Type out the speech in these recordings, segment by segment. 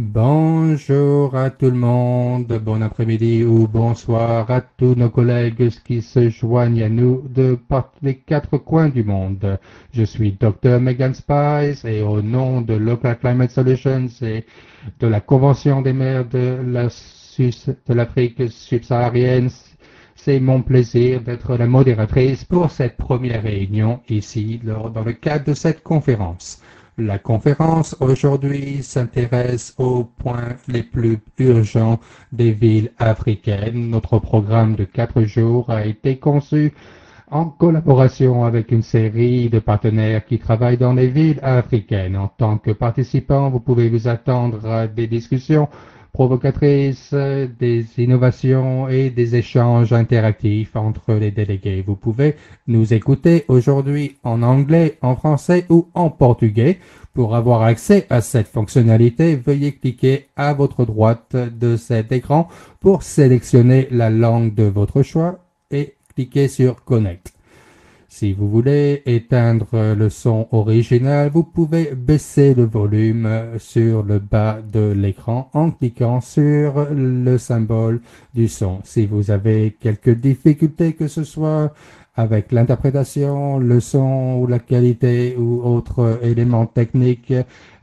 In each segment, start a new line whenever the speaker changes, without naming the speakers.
Bonjour à tout le monde, bon après-midi ou bonsoir à tous nos collègues qui se joignent à nous de par les quatre coins du monde. Je suis Dr. Megan Spice et au nom de Local Climate Solutions et de la Convention des maires de l'Afrique subsaharienne, c'est mon plaisir d'être la modératrice pour cette première réunion ici dans le cadre de cette conférence. La conférence aujourd'hui s'intéresse aux points les plus urgents des villes africaines. Notre programme de 4 jours a été conçu en collaboration avec une série de partenaires qui travaillent dans les villes africaines. En tant que participant, vous pouvez vous attendre à des discussions provocatrices, des innovations et des échanges interactifs entre les délégués. Vous pouvez nous écouter aujourd'hui en anglais, en français ou en portugais. Pour avoir accès à cette fonctionnalité, veuillez cliquer à votre droite de cet écran pour sélectionner la langue de votre choix et cliquez sur Connect. Si vous voulez éteindre le son original, vous pouvez baisser le volume sur le bas de l'écran en cliquant sur le symbole du son. Si vous avez quelques difficultés, que ce soit avec l'interprétation, le son ou la qualité ou autres éléments techniques,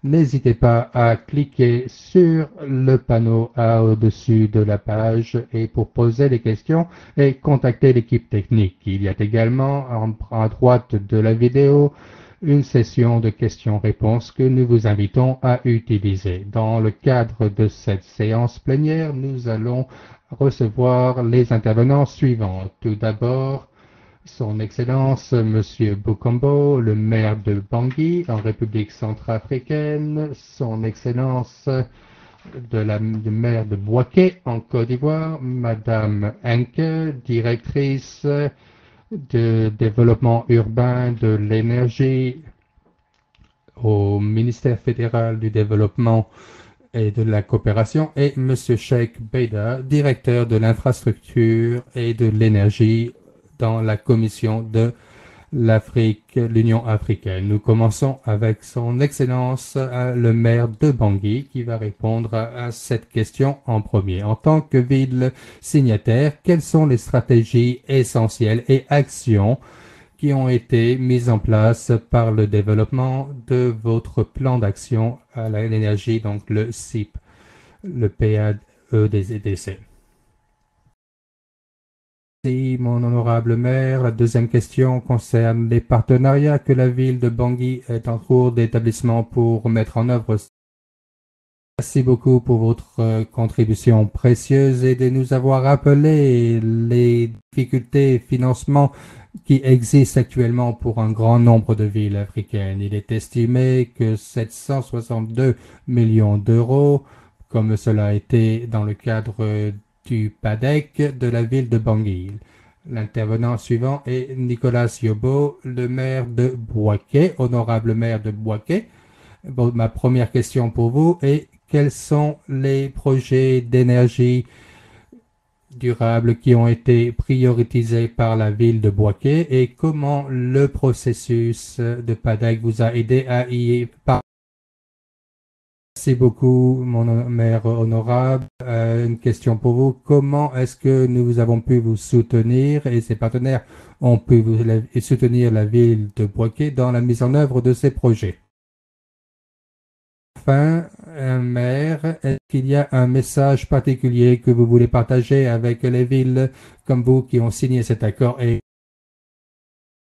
n'hésitez pas à cliquer sur le panneau au-dessus de la page et pour poser les questions et contacter l'équipe technique. Il y a également à droite de la vidéo une session de questions-réponses que nous vous invitons à utiliser. Dans le cadre de cette séance plénière, nous allons recevoir les intervenants suivants. Tout d'abord, son Excellence, Monsieur Bukombo, le maire de Bangui, en République centrafricaine, Son Excellence le maire de Bouaké, en Côte d'Ivoire, Madame Henke, directrice de développement urbain de l'énergie au ministère fédéral du développement et de la coopération, et Monsieur Sheikh Beida, directeur de l'infrastructure et de l'énergie dans la commission de l'Union africaine. Nous commençons avec son Excellence le maire de Bangui qui va répondre à cette question en premier. En tant que ville signataire, quelles sont les stratégies essentielles et actions qui ont été mises en place par le développement de votre plan d'action à l'énergie, donc le CIP, le PAEDC? Merci, mon honorable maire. La deuxième question concerne les partenariats que la ville de Bangui est en cours d'établissement pour mettre en œuvre. Merci beaucoup pour votre contribution précieuse et de nous avoir rappelé les difficultés de financement qui existent actuellement pour un grand nombre de villes africaines. Il est estimé que 762 millions d'euros, comme cela a été dans le cadre du PADEC de la ville de Bangui. L'intervenant suivant est Nicolas Yobo, le maire de Bouaké, honorable maire de Bouaké. Bon, ma première question pour vous est quels sont les projets d'énergie durable qui ont été prioritisés par la ville de Bouaké et comment le processus de PADEC vous a aidé à y parvenir? Merci beaucoup, mon maire honorable. Une question pour vous. Comment est-ce que nous avons pu vous soutenir et ses partenaires ont pu vous soutenir la ville de Bouaké dans la mise en œuvre de ces projets? Enfin, maire, est-ce qu'il y a un message particulier que vous voulez partager avec les villes comme vous qui ont signé cet accord? Et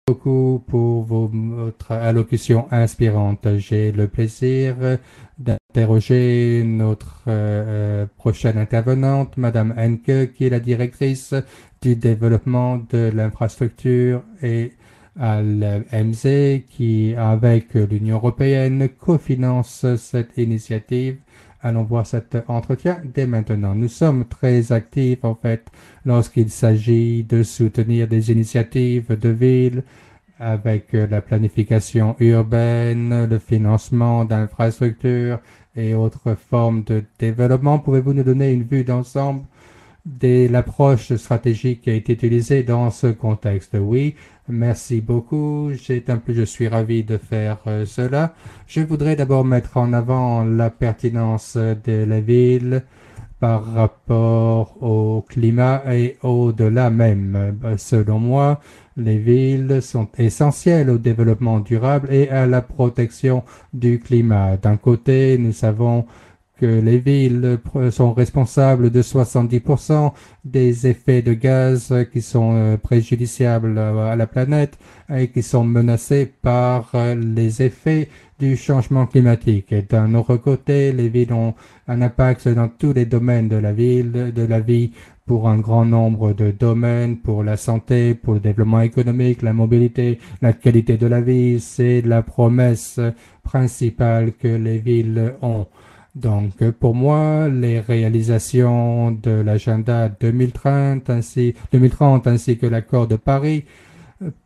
beaucoup pour votre allocution inspirante. J'ai le plaisir d'interroger notre prochaine intervenante, Madame Henke, qui est la directrice du développement de l'infrastructure et à l'MZ, qui, avec l'Union européenne, cofinance cette initiative. Allons voir cet entretien dès maintenant. Nous sommes très actifs, en fait, lorsqu'il s'agit de soutenir des initiatives de ville avec la planification urbaine, le financement d'infrastructures et autres formes de développement. Pouvez-vous nous donner une vue d'ensemble de l'approche stratégique qui a été utilisée dans ce contexte. Oui, merci beaucoup. Je suis ravi de faire cela. Je voudrais d'abord mettre en avant la pertinence de la ville par rapport au climat et au-delà même. Selon moi, les villes sont essentielles au développement durable et à la protection du climat. D'un côté, nous savons que les villes sont responsables de 70% des effets de gaz qui sont préjudiciables à la planète et qui sont menacés par les effets du changement climatique. Et d'un autre côté, les villes ont un impact dans tous les domaines de la ville, de la vie, pour un grand nombre de domaines, pour la santé, pour le développement économique, la mobilité, la qualité de la vie. C'est la promesse principale que les villes ont. Donc, pour moi, les réalisations de l'agenda 2030 ainsi que l'accord de Paris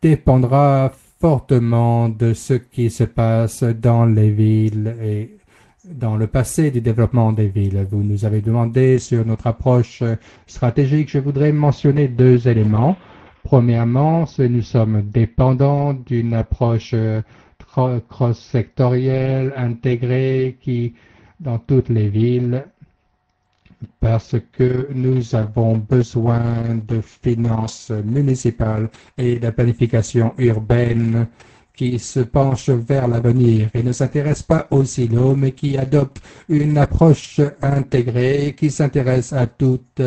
dépendra fortement de ce qui se passe dans les villes et dans le passé du développement des villes. Vous nous avez demandé sur notre approche stratégique. Je voudrais mentionner deux éléments. Premièrement, nous sommes dépendants d'une approche cross-sectorielle, intégrée, qui, dans toutes les villes, parce que nous avons besoin de finances municipales et de planification urbaine qui se penchent vers l'avenir et ne s'intéressent pas aux silos, mais qui adoptent une approche intégrée qui s'intéresse à toutes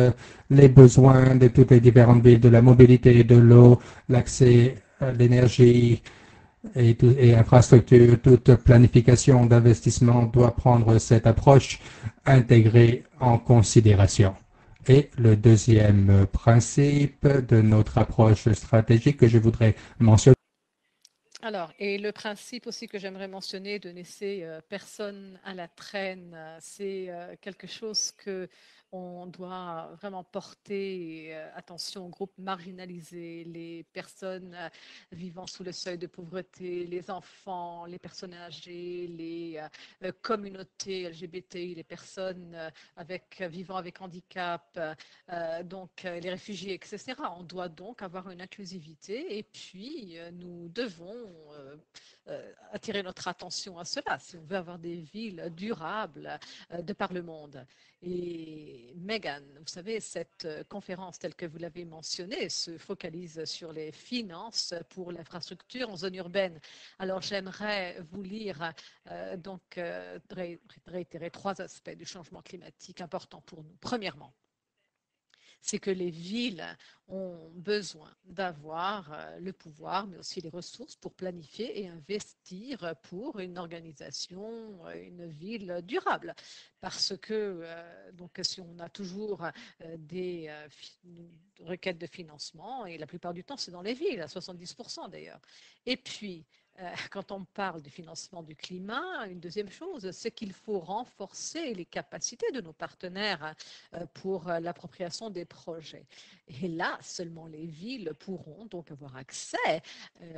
les besoins de toutes les différentes villes, de la mobilité, de l'eau, l'accès à l'énergie, et infrastructure, toute planification d'investissement doit prendre cette approche intégrée en considération. Et le deuxième principe de notre approche stratégique que je voudrais mentionner.
Alors, et le principe aussi que j'aimerais mentionner de ne laisser personne à la traîne, c'est quelque chose que on doit vraiment porter attention aux groupes marginalisés, les personnes vivant sous le seuil de pauvreté, les enfants, les personnes âgées, les communautés LGBTI, les personnes vivant avec handicap, donc les réfugiés, etc. On doit donc avoir une inclusivité et puis nous devons attirer notre attention à cela si on veut avoir des villes durables de par le monde. Et Megan, vous savez, cette conférence telle que vous l'avez mentionnée se focalise sur les finances pour l'infrastructure en zone urbaine. Alors j'aimerais vous lire réitérer trois aspects du changement climatique importants pour nous. Premièrement, c'est que les villes ont besoin d'avoir le pouvoir, mais aussi les ressources pour planifier et investir pour une organisation, une ville durable. Parce que donc, si on a toujours des requêtes de financement, et la plupart du temps, c'est dans les villes, à 70% d'ailleurs. Et puis, quand on parle du financement du climat, une deuxième chose, c'est qu'il faut renforcer les capacités de nos partenaires pour l'appropriation des projets. Et là, seulement les villes pourront donc avoir accès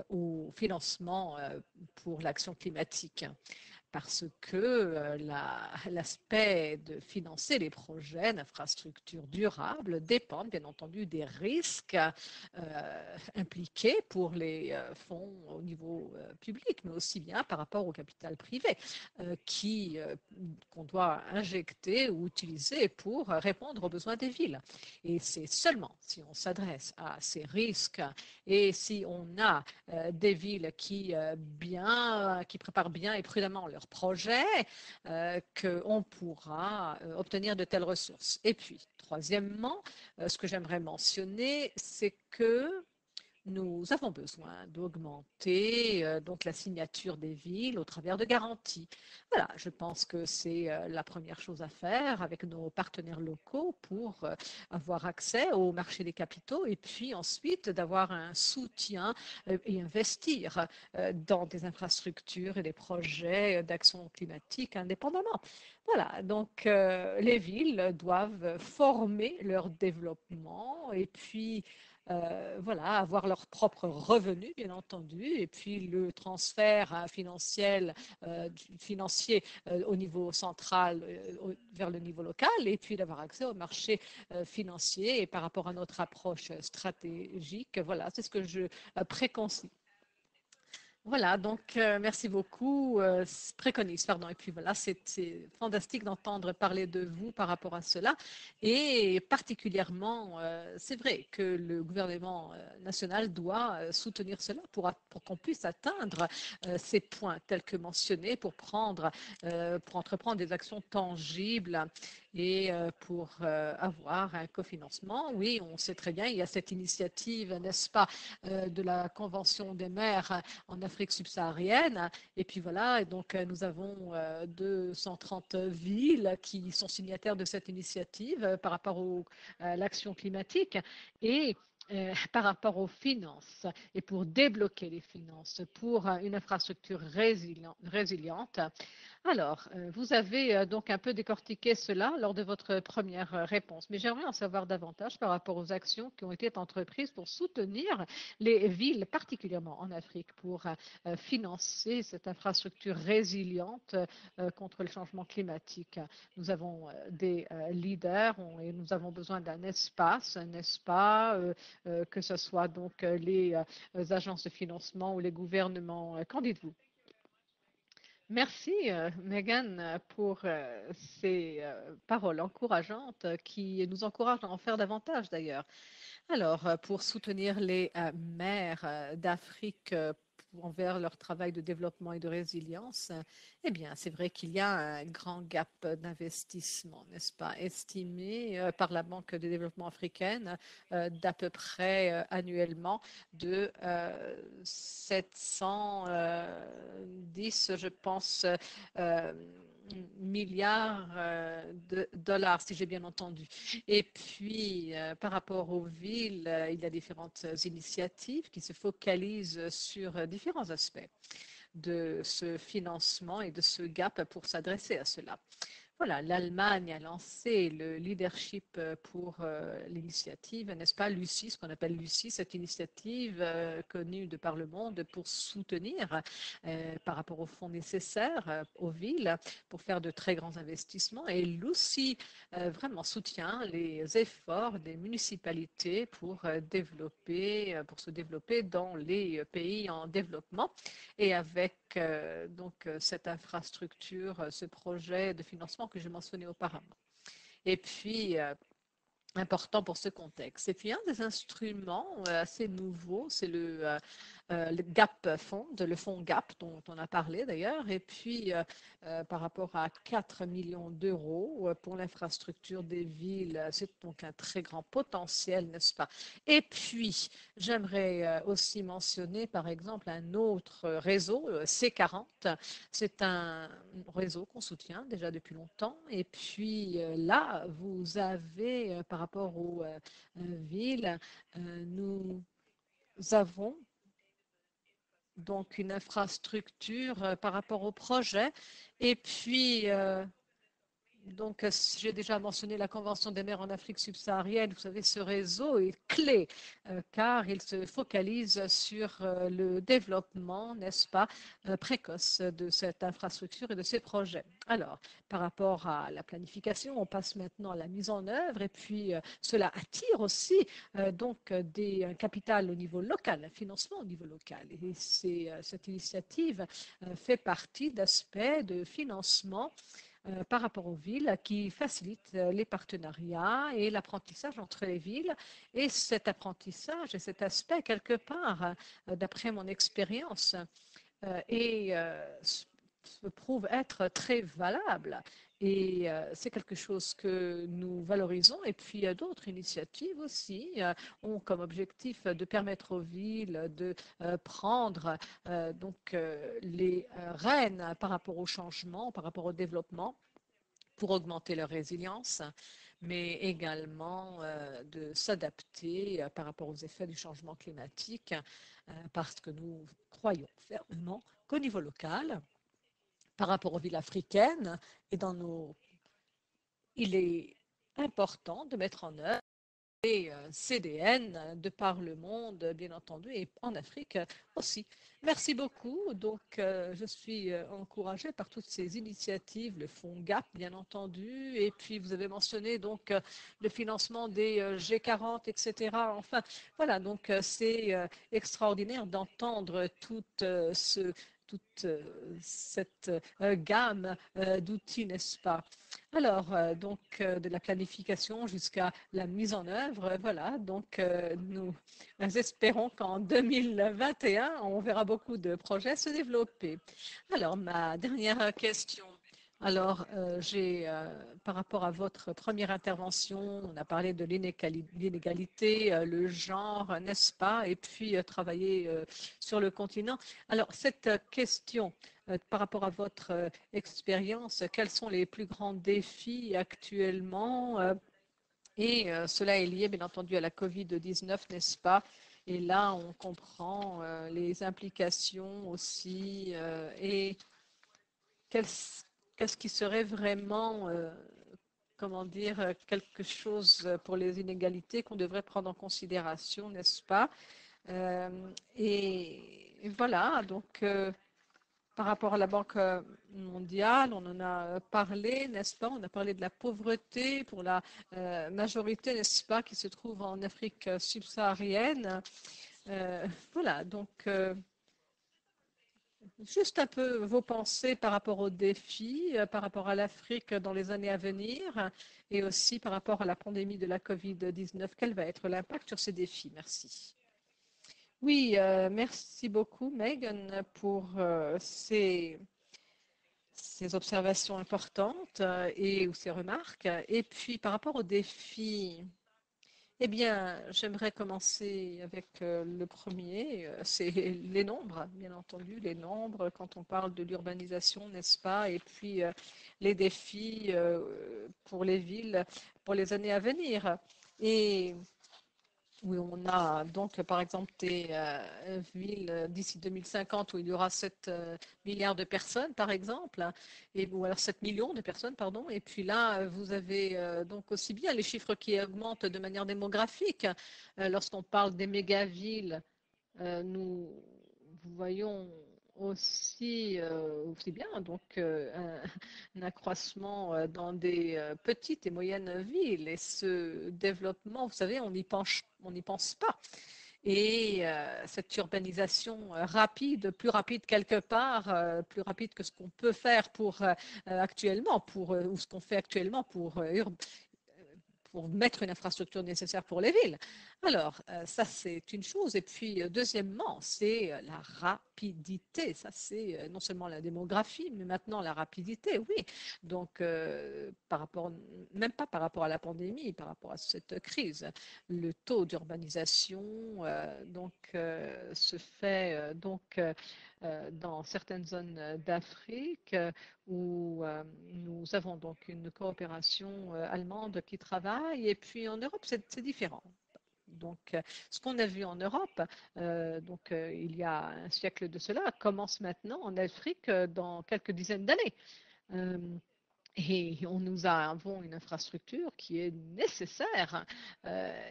au financement pour l'action climatique parce que l'aspect de financer les projets d'infrastructures durables dépend bien entendu des risques impliqués pour les fonds au niveau public, mais aussi bien par rapport au capital privé qu'on doit injecter ou utiliser pour répondre aux besoins des villes. Et c'est seulement si on s'adresse à ces risques et si on a des villes qui préparent bien et prudemment leurs projets, qu'on pourra obtenir de telles ressources. Et puis, troisièmement, ce que j'aimerais mentionner, c'est que nous avons besoin d'augmenter donc la signature des villes au travers de garanties. Voilà, je pense que c'est la première chose à faire avec nos partenaires locaux pour avoir accès au marché des capitaux et puis ensuite d'avoir un soutien et investir dans des infrastructures et des projets d'action climatique indépendamment. Voilà, donc les villes doivent former leur développement et puis voilà, avoir leurs propres revenus, bien entendu, et puis le transfert financier au niveau central vers le niveau local, et puis d'avoir accès au marché financier et par rapport à notre approche stratégique. Voilà, c'est ce que je préconise. Voilà, donc merci beaucoup, préconise, pardon. Et puis voilà, c'est fantastique d'entendre parler de vous par rapport à cela. Et particulièrement, c'est vrai que le gouvernement national doit soutenir cela pour qu'on puisse atteindre ces points tels que mentionnés, pour entreprendre des actions tangibles et pour avoir un cofinancement. Oui, on sait très bien, il y a cette initiative, n'est-ce pas, de la Convention des maires en Afrique subsaharienne. Et puis voilà, et donc nous avons 230 villes qui sont signataires de cette initiative par rapport à l'action climatique. Et par rapport aux finances et pour débloquer les finances pour une infrastructure résiliente. Alors, vous avez donc un peu décortiqué cela lors de votre première réponse, mais j'aimerais en savoir davantage par rapport aux actions qui ont été entreprises pour soutenir les villes, particulièrement en Afrique, pour financer cette infrastructure résiliente contre le changement climatique. Nous avons des leaders et nous avons besoin d'un espace, n'est-ce pas, que ce soit donc les agences de financement ou les gouvernements. Qu'en dites-vous? Merci, Megan, pour ces paroles encourageantes qui nous encouragent à en faire davantage d'ailleurs. Alors, pour soutenir les maires d'Afrique envers leur travail de développement et de résilience, eh bien, c'est vrai qu'il y a un grand gap d'investissement, n'est-ce pas, estimé par la Banque de développement africaine d'à peu près annuellement de 710, je pense, milliards de dollars, si j'ai bien entendu. Et puis, par rapport aux villes, il y a différentes initiatives qui se focalisent sur différents aspects de ce financement et de ce gap pour s'adresser à cela. Voilà, l'Allemagne a lancé le leadership pour l'initiative, n'est-ce pas, Lucie, ce qu'on appelle Lucie, cette initiative connue de par le monde pour soutenir par rapport aux fonds nécessaires aux villes pour faire de très grands investissements. Et Lucie vraiment soutient les efforts des municipalités pour se développer dans les pays en développement. Et avec donc cette infrastructure, ce projet de financement que j'ai mentionné auparavant. Et puis, important pour ce contexte. Et puis, un des instruments assez nouveaux, c'est le GAP Fund, le fonds GAP dont on a parlé d'ailleurs, et puis par rapport à 4 millions d'euros pour l'infrastructure des villes, c'est donc un très grand potentiel, n'est-ce pas? Et puis, j'aimerais aussi mentionner par exemple un autre réseau, C40, c'est un réseau qu'on soutient déjà depuis longtemps, et puis là, vous avez par rapport aux villes, nous avons donc une infrastructure par rapport au projet. Et puis, donc, j'ai déjà mentionné la Convention des maires en Afrique subsaharienne. Vous savez, ce réseau est clé car il se focalise sur le développement, n'est-ce pas, précoce de cette infrastructure et de ces projets. Alors, par rapport à la planification, on passe maintenant à la mise en œuvre et puis cela attire aussi donc un capital au niveau local, un financement au niveau local. Et cette initiative fait partie d'aspects de financement par rapport aux villes qui facilitent les partenariats et l'apprentissage entre les villes. Et cet apprentissage et cet aspect, quelque part, d'après mon expérience, se prouve être très valable. Et c'est quelque chose que nous valorisons. Et puis, d'autres initiatives aussi ont comme objectif de permettre aux villes de prendre donc les rênes par rapport au changement, par rapport au développement pour augmenter leur résilience, mais également de s'adapter par rapport aux effets du changement climatique, parce que nous croyons fermement qu'au niveau local, par rapport aux villes africaines et il est important de mettre en œuvre CDN de par le monde, bien entendu, et en Afrique aussi. Merci beaucoup. Donc, je suis encouragée par toutes ces initiatives, le fonds GAP, bien entendu, et puis vous avez mentionné donc le financement des G40, etc. Enfin, voilà, donc c'est extraordinaire d'entendre toute cette gamme d'outils, n'est-ce pas? Alors, donc, de la planification jusqu'à la mise en œuvre, voilà, donc nous espérons qu'en 2021, on verra beaucoup de projets se développer. Alors, ma dernière question. Alors, par rapport à votre première intervention, on a parlé de l'inégalité, le genre, n'est-ce pas, et puis travailler sur le continent. Alors, cette question, par rapport à votre expérience, quels sont les plus grands défis actuellement? Et cela est lié, bien entendu, à la COVID-19, n'est-ce pas? Et là, on comprend les implications aussi. Et qu'est-ce qui serait vraiment, comment dire, quelque chose pour les inégalités qu'on devrait prendre en considération, n'est-ce pas? Euh, et voilà, donc par rapport à la Banque mondiale, on en a parlé, n'est-ce pas? On a parlé de la pauvreté pour la majorité, n'est-ce pas, qui se trouve en Afrique subsaharienne. Voilà, donc juste un peu vos pensées par rapport aux défis, par rapport à l'Afrique dans les années à venir et aussi par rapport à la pandémie de la COVID-19. Quel va être l'impact sur ces défis? Merci. Oui, merci beaucoup, Megan, pour ces observations importantes et ou ces remarques. Et puis, par rapport aux défis, eh bien, j'aimerais commencer avec le premier, c'est les nombres, bien entendu, les nombres, quand on parle de l'urbanisation, n'est-ce pas, et puis les défis pour les villes pour les années à venir. Et oui, on a donc par exemple des villes d'ici 2050 où il y aura 7 milliards de personnes, par exemple, hein, ou alors 7 millions de personnes, pardon. Et puis là, vous avez donc aussi bien les chiffres qui augmentent de manière démographique. Lorsqu'on parle des mégavilles, nous voyons aussi bien donc un accroissement dans des petites et moyennes villes et ce développement, vous savez, on n'y pense pas. Et cette urbanisation rapide, plus rapide quelque part, plus rapide que ce qu'on peut faire actuellement, ou ce qu'on fait actuellement pour mettre une infrastructure nécessaire pour les villes. Alors, ça, c'est une chose. Et puis, deuxièmement, c'est la rapidité. Ça, c'est non seulement la démographie, mais maintenant la rapidité, oui. Donc, même pas par rapport à la pandémie, par rapport à cette crise, le taux d'urbanisation se fait dans certaines zones d'Afrique où nous avons donc une coopération allemande qui travaille et puis en Europe c'est différent. Donc, ce qu'on a vu en Europe, il y a un siècle de cela, commence maintenant en Afrique dans quelques dizaines d'années. Euh, et nous avons une infrastructure qui est nécessaire.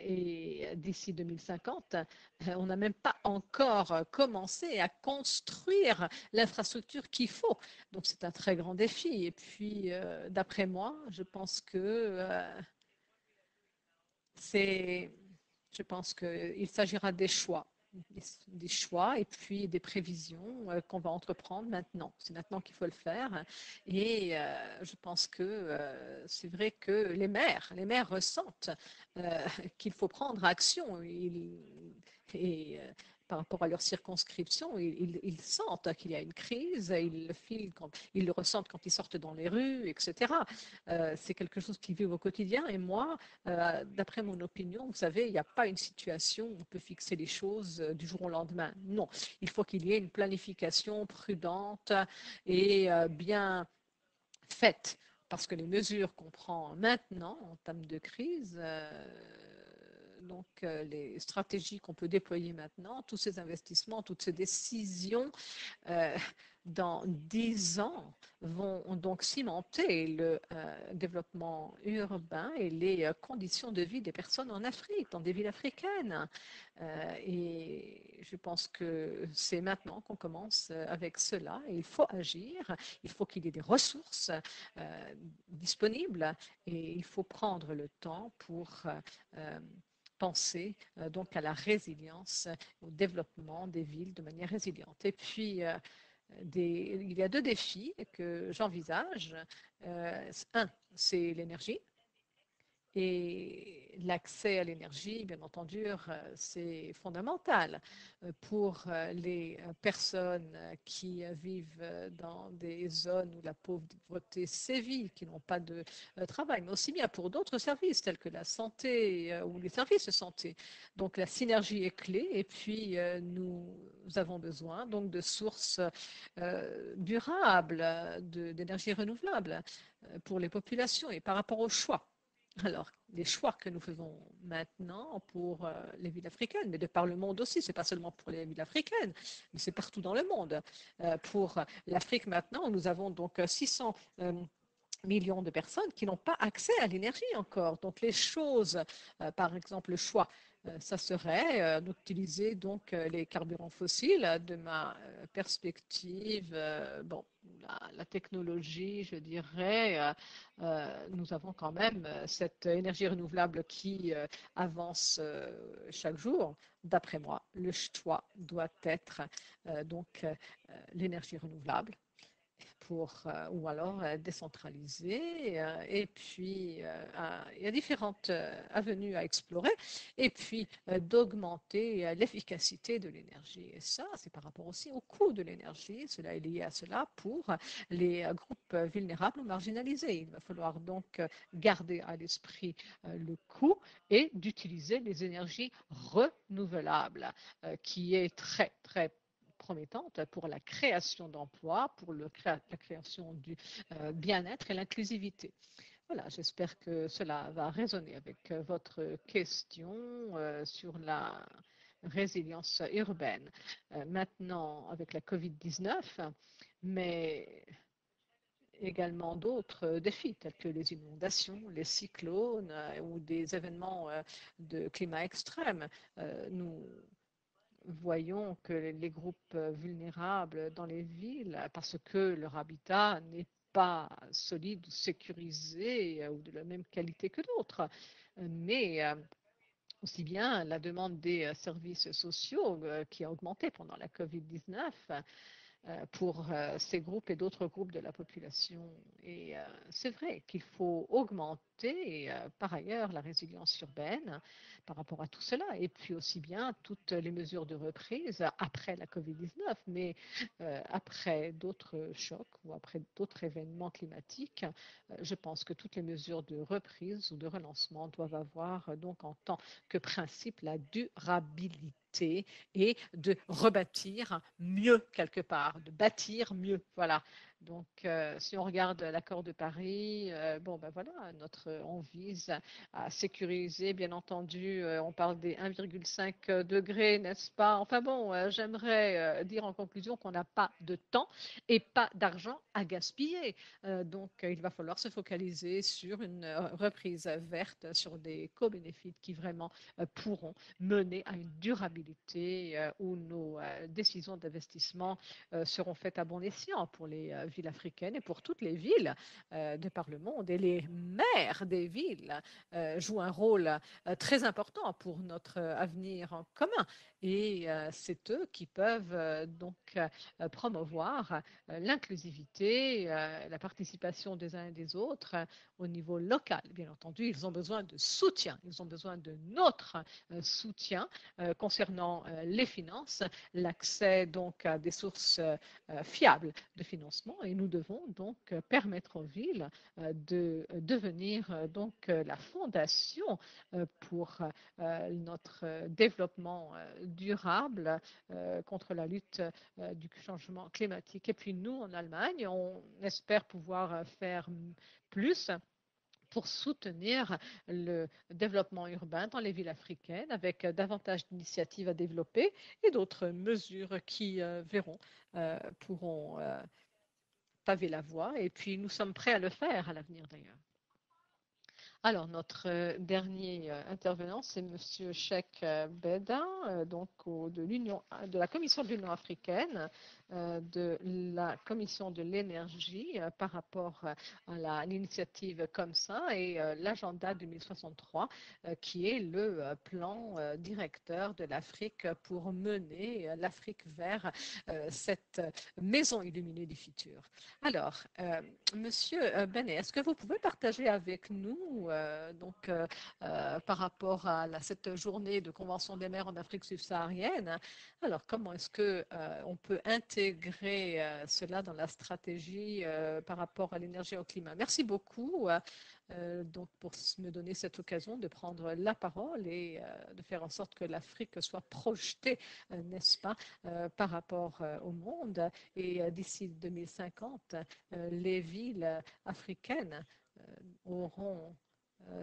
Et d'ici 2050, on n'a même pas encore commencé à construire l'infrastructure qu'il faut. Donc c'est un très grand défi. Et puis, d'après moi, je pense que c'est, je pense qu'il s'agira des choix et puis des prévisions qu'on va entreprendre maintenant. C'est maintenant qu'il faut le faire. Et je pense que c'est vrai que les maires ressentent qu'il faut prendre action. Et par rapport à leur circonscription, ils sentent qu'il y a une crise, ils le ressentent quand ils sortent dans les rues, etc. C'est quelque chose qu'ils vivent au quotidien. Et moi, d'après mon opinion, vous savez, il n'y a pas une situation où on peut fixer les choses du jour au lendemain. Non, il faut qu'il y ait une planification prudente et bien faite. Parce que les mesures qu'on prend maintenant en termes de crise donc les stratégies qu'on peut déployer maintenant, tous ces investissements, toutes ces décisions dans 10 ans vont donc cimenter le développement urbain et les conditions de vie des personnes en Afrique, dans des villes africaines. Et je pense que c'est maintenant qu'on commence avec cela. Et il faut agir, il faut qu'il y ait des ressources disponibles et il faut prendre le temps pour penser donc à la résilience, au développement des villes de manière résiliente. Et puis, il y a deux défis que j'envisage. Un, c'est l'énergie. Et l'accès à l'énergie, bien entendu, c'est fondamental pour les personnes qui vivent dans des zones où la pauvreté sévit, qui n'ont pas de travail, mais aussi bien pour d'autres services tels que la santé ou les services de santé. Donc la synergie est clé et puis nous avons besoin donc de sources durables d'énergie renouvelable pour les populations et par rapport aux choix. Alors, les choix que nous faisons maintenant pour les villes africaines, mais de par le monde aussi, ce n'est pas seulement pour les villes africaines, mais c'est partout dans le monde. Pour l'Afrique maintenant, nous avons donc 600 millions de personnes qui n'ont pas accès à l'énergie encore. Donc les choses, par exemple le choix, ça serait d'utiliser donc les carburants fossiles. De ma perspective, bon, la technologie, je dirais, nous avons quand même cette énergie renouvelable qui avance chaque jour. D'après moi, le choix doit être donc l'énergie renouvelable ou alors décentraliser. Et puis, il y a différentes avenues à explorer. Et puis, d'augmenter l'efficacité de l'énergie. Et ça, c'est par rapport aussi au coût de l'énergie. Cela est lié à cela pour les groupes vulnérables ou marginalisés. Il va falloir donc garder à l'esprit le coût et d'utiliser les énergies renouvelables, qui est très, très promettante pour la création d'emplois, pour la création du bien-être et l'inclusivité. Voilà, j'espère que cela va résonner avec votre question sur la résilience urbaine. Maintenant, avec la COVID-19, mais également d'autres défis tels que les inondations, les cyclones ou des événements de climat extrême. Nous voyons que les groupes vulnérables dans les villes, parce que leur habitat n'est pas solide ou sécurisé ou de la même qualité que d'autres, mais aussi bien la demande des services sociaux qui a augmenté pendant la COVID-19 pour ces groupes et d'autres groupes de la population. Et c'est vrai qu'il faut augmenter par ailleurs la résilience urbaine par rapport à tout cela, et puis aussi bien toutes les mesures de reprise après la COVID-19, mais après d'autres chocs ou après d'autres événements climatiques, je pense que toutes les mesures de reprise ou de relancement doivent avoir donc en tant que principe la durabilité et de rebâtir mieux quelque part, de bâtir mieux. Voilà. Donc, si on regarde l'accord de Paris, bon, ben voilà, on vise à sécuriser, bien entendu, on parle des 1,5 degrés, n'est-ce pas? Enfin bon, j'aimerais dire en conclusion qu'on n'a pas de temps et pas d'argent à gaspiller. Donc, il va falloir se focaliser sur une reprise verte, sur des co-bénéfices qui vraiment pourront mener à une durabilité où nos décisions d'investissement seront faites à bon escient pour les villes africaines et pour toutes les villes de par le monde. Et les maires des villes jouent un rôle très important pour notre avenir en commun. Et c'est eux qui peuvent donc promouvoir l'inclusivité, la participation des uns et des autres au niveau local. Bien entendu, ils ont besoin de soutien, ils ont besoin de notre soutien concernant les finances, l'accès donc à des sources fiables de financement, et nous devons donc permettre aux villes de devenir donc la fondation pour notre développement durable contre la lutte du changement climatique. Et puis nous, en Allemagne, on espère pouvoir faire plus pour soutenir le développement urbain dans les villes africaines avec davantage d'initiatives à développer et d'autres mesures qui pourront paver la voie. Et puis, nous sommes prêts à le faire à l'avenir d'ailleurs. Alors, notre dernier intervenant, c'est Monsieur Cheikh Beda, donc de la Commission de l'Union africaine, de la Commission de l'énergie par rapport à l'initiative comme ça et l'agenda 2063, qui est le plan directeur de l'Afrique pour mener l'Afrique vers cette maison illuminée du futur. Alors, Monsieur Benet, est-ce que vous pouvez partager avec nous par rapport à cette journée de convention des maires en Afrique subsaharienne? Alors, comment est-ce que on peut intégrer cela dans la stratégie par rapport à l'énergie et au climat? Merci beaucoup donc pour me donner cette occasion de prendre la parole et de faire en sorte que l'Afrique soit projetée, n'est-ce pas, par rapport au monde. Et d'ici 2050, les villes africaines auront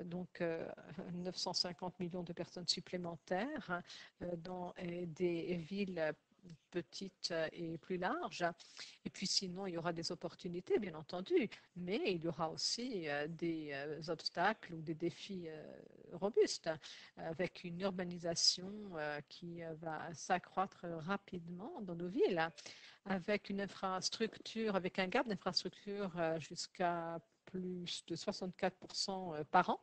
donc 950 millions de personnes supplémentaires dans des villes petites et plus larges. Et puis sinon, il y aura des opportunités, bien entendu, mais il y aura aussi des obstacles ou des défis robustes avec une urbanisation qui va s'accroître rapidement dans nos villes, avec une infrastructure, avec un gap d'infrastructure jusqu'à plus de 64% par an,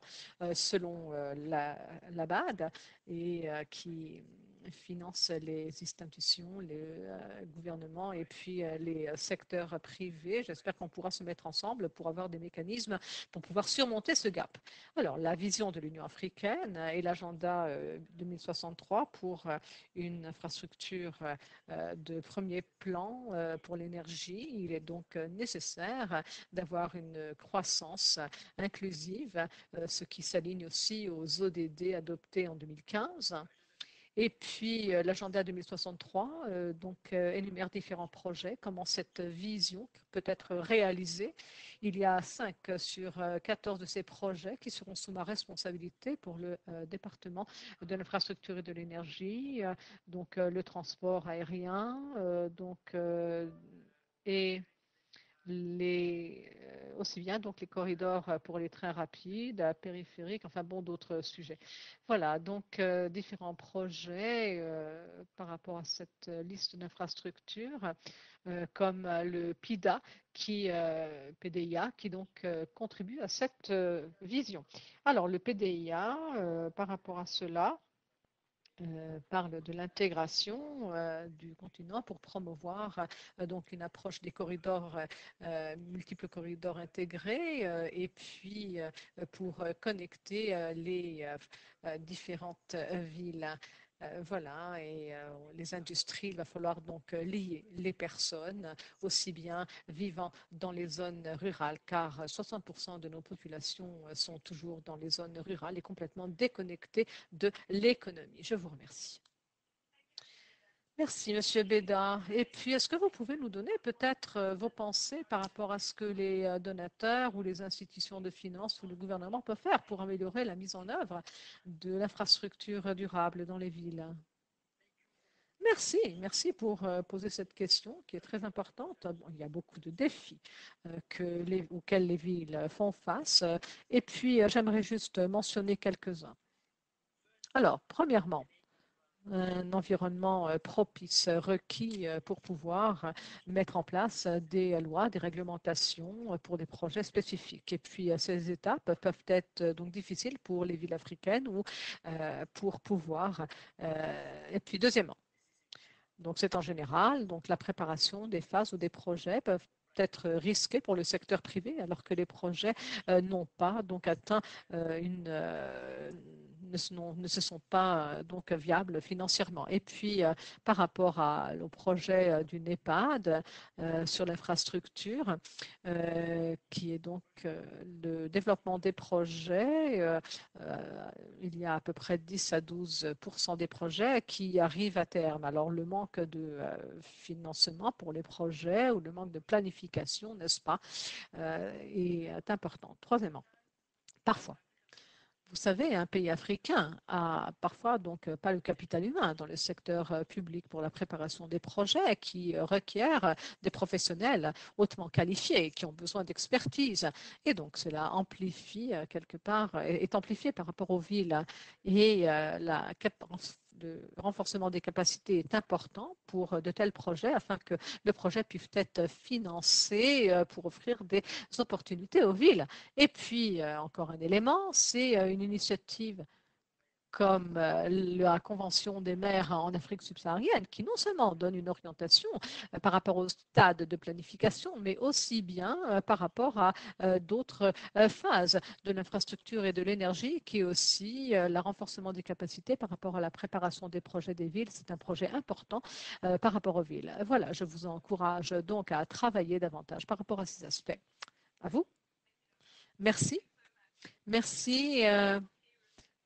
selon la BAD, et qui finance les institutions, les gouvernements et puis les secteurs privés. J'espère qu'on pourra se mettre ensemble pour avoir des mécanismes pour pouvoir surmonter ce gap. Alors, la vision de l'Union africaine et l'agenda 2063 pour une infrastructure de premier plan pour l'énergie. Il est donc nécessaire d'avoir une croissance inclusive, ce qui s'aligne aussi aux ODD adoptés en 2015. Et puis, l'agenda 2063 énumère différents projets, comment cette vision peut être réalisée. Il y a 5 sur 14 de ces projets qui seront sous ma responsabilité pour le département de l'infrastructure et de l'énergie, le transport aérien, et aussi bien donc les corridors pour les trains rapides, périphériques, enfin bon, d'autres sujets. Voilà, donc différents projets par rapport à cette liste d'infrastructures, comme le PDIA, qui donc contribue à cette vision. Alors, le PDIA, par rapport à cela, parle de l'intégration du continent pour promouvoir donc une approche des corridors, multiples corridors intégrés, et puis pour connecter les différentes villes. Voilà, et les industries, il va falloir donc lier les personnes, aussi bien vivant dans les zones rurales, car 60% de nos populations sont toujours dans les zones rurales et complètement déconnectées de l'économie. Je vous remercie. Merci, Monsieur Béda. Et puis, est-ce que vous pouvez nous donner peut-être vos pensées par rapport à ce que les donateurs ou les institutions de finances ou le gouvernement peuvent faire pour améliorer la mise en œuvre de l'infrastructure durable dans les villes? Merci, merci pour poser cette question qui est très importante. Bon, il y a beaucoup de défis auxquels les villes font face. Et puis, j'aimerais juste mentionner quelques-uns. Alors, premièrement, un environnement propice requis pour pouvoir mettre en place des lois, des réglementations pour des projets spécifiques. Et puis, ces étapes peuvent être donc difficiles pour les villes africaines ou pour pouvoir. Et puis, deuxièmement, donc c'est en général, donc la préparation des phases ou des projets peuvent être risqués pour le secteur privé, alors que les projets n'ont pas donc atteint ne se sont pas donc viables financièrement. Et puis par rapport au projet du NEPAD sur l'infrastructure, qui est donc le développement des projets, il y a à peu près 10 à 12% des projets qui arrivent à terme. Alors le manque de financement pour les projets ou le manque de planification, n'est-ce pas, est important. Troisièmement, Parfois. Vous savez, un pays africain a parfois donc pas le capital humain dans le secteur public pour la préparation des projets qui requièrent des professionnels hautement qualifiés qui ont besoin d'expertise. Et donc cela amplifie quelque part, est amplifié par rapport aux villes. Et le renforcement des capacités est important pour de tels projets afin que le projet puisse être financé pour offrir des opportunités aux villes. Et puis, encore un élément, c'est une initiative comme la Convention des maires en Afrique subsaharienne, qui non seulement donne une orientation par rapport au stade de planification, mais aussi bien par rapport à d'autres phases de l'infrastructure et de l'énergie, qui est aussi le renforcement des capacités par rapport à la préparation des projets des villes. C'est un projet important par rapport aux villes. Voilà, je vous encourage donc à travailler davantage par rapport à ces aspects. À vous. Merci. Merci.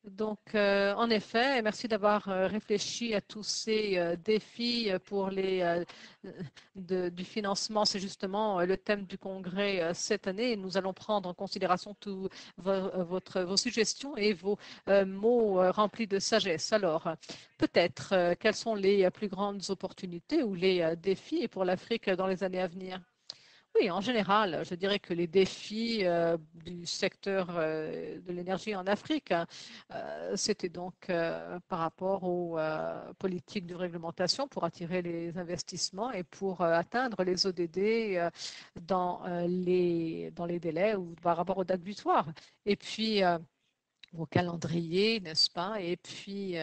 Donc, en effet, merci d'avoir réfléchi à tous ces défis pour du financement. C'est justement le thème du congrès cette année. Nous allons prendre en considération toutes vos suggestions et vos mots remplis de sagesse. Alors, peut-être, quelles sont les plus grandes opportunités ou les défis pour l'Afrique dans les années à venir? Oui, en général, je dirais que les défis du secteur de l'énergie en Afrique, c'était donc par rapport aux politiques de réglementation pour attirer les investissements et pour atteindre les ODD dans les délais ou par rapport aux dates butoirs. Et puis, au calendrier, n'est-ce pas? Et puis,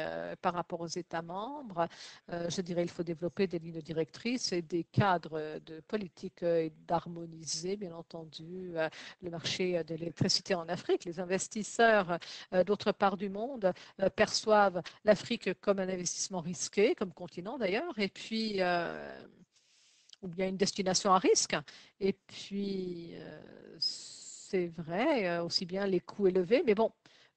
par rapport aux États membres, je dirais qu'il faut développer des lignes directrices et des cadres de politique et d'harmoniser, bien entendu, le marché de l'électricité en Afrique. Les investisseurs d'autre part du monde perçoivent l'Afrique comme un investissement risqué, comme continent d'ailleurs, et puis ou bien une destination à risque. Et puis, c'est vrai, aussi bien les coûts élevés, mais bon,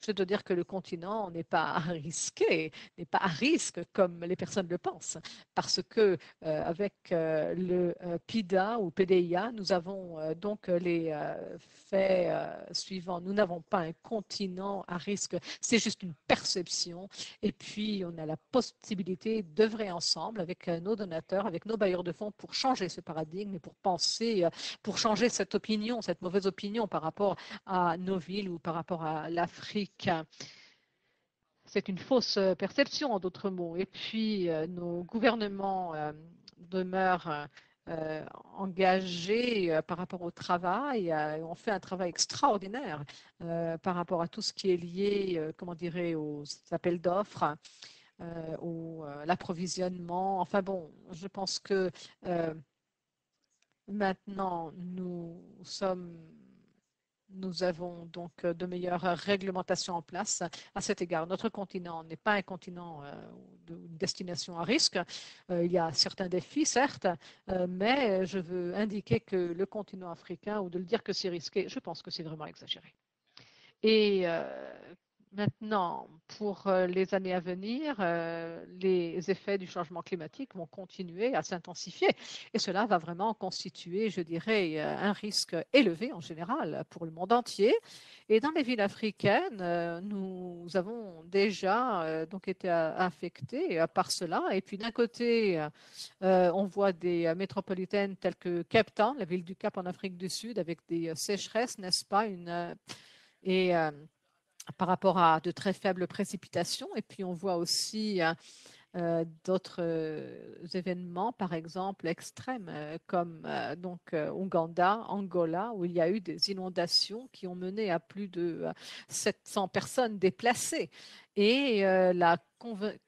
je dois dire que le continent n'est pas risqué, n'est pas à risque comme les personnes le pensent, parce que avec le PIDA ou PDIA, nous avons donc les faits suivants. Nous n'avons pas un continent à risque, c'est juste une perception. Et puis, on a la possibilité d'œuvrer ensemble avec nos donateurs, avec nos bailleurs de fonds pour changer ce paradigme et pour penser, pour changer cette opinion, cette mauvaise opinion par rapport à nos villes ou par rapport à l'Afrique. C'est une fausse perception, en d'autres mots. Et puis, nos gouvernements demeurent engagés par rapport au travail. On fait un travail extraordinaire par rapport à tout ce qui est lié, comment dirais, aux appels d'offres, l'approvisionnement. Enfin bon, je pense que maintenant, nous avons donc de meilleures réglementations en place à cet égard. Notre continent n'est pas un continent d'une destination à risque. Il y a certains défis, certes, mais je veux indiquer que le continent africain, ou de le dire que c'est risqué, je pense que c'est vraiment exagéré. Et maintenant, pour les années à venir, les effets du changement climatique vont continuer à s'intensifier et cela va vraiment constituer, je dirais, un risque élevé en général pour le monde entier. Et dans les villes africaines, nous avons déjà donc été affectés par cela. Et puis d'un côté, on voit des métropolitaines telles que Cape Town, la ville du Cap en Afrique du Sud, avec des sécheresses, n'est-ce pas, et par rapport à de très faibles précipitations. Et puis on voit aussi d'autres événements, par exemple extrêmes, comme donc Ouganda, Angola, où il y a eu des inondations qui ont mené à plus de 700 personnes déplacées. Et la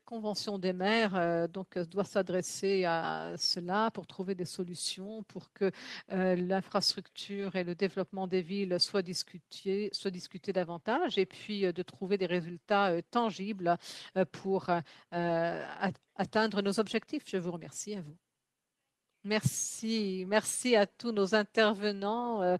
Convention des maires donc, doit s'adresser à cela pour trouver des solutions pour que l'infrastructure et le développement des villes soient discutés davantage et puis de trouver des résultats tangibles pour atteindre nos objectifs. Je vous remercie à vous. Merci, merci à tous nos intervenants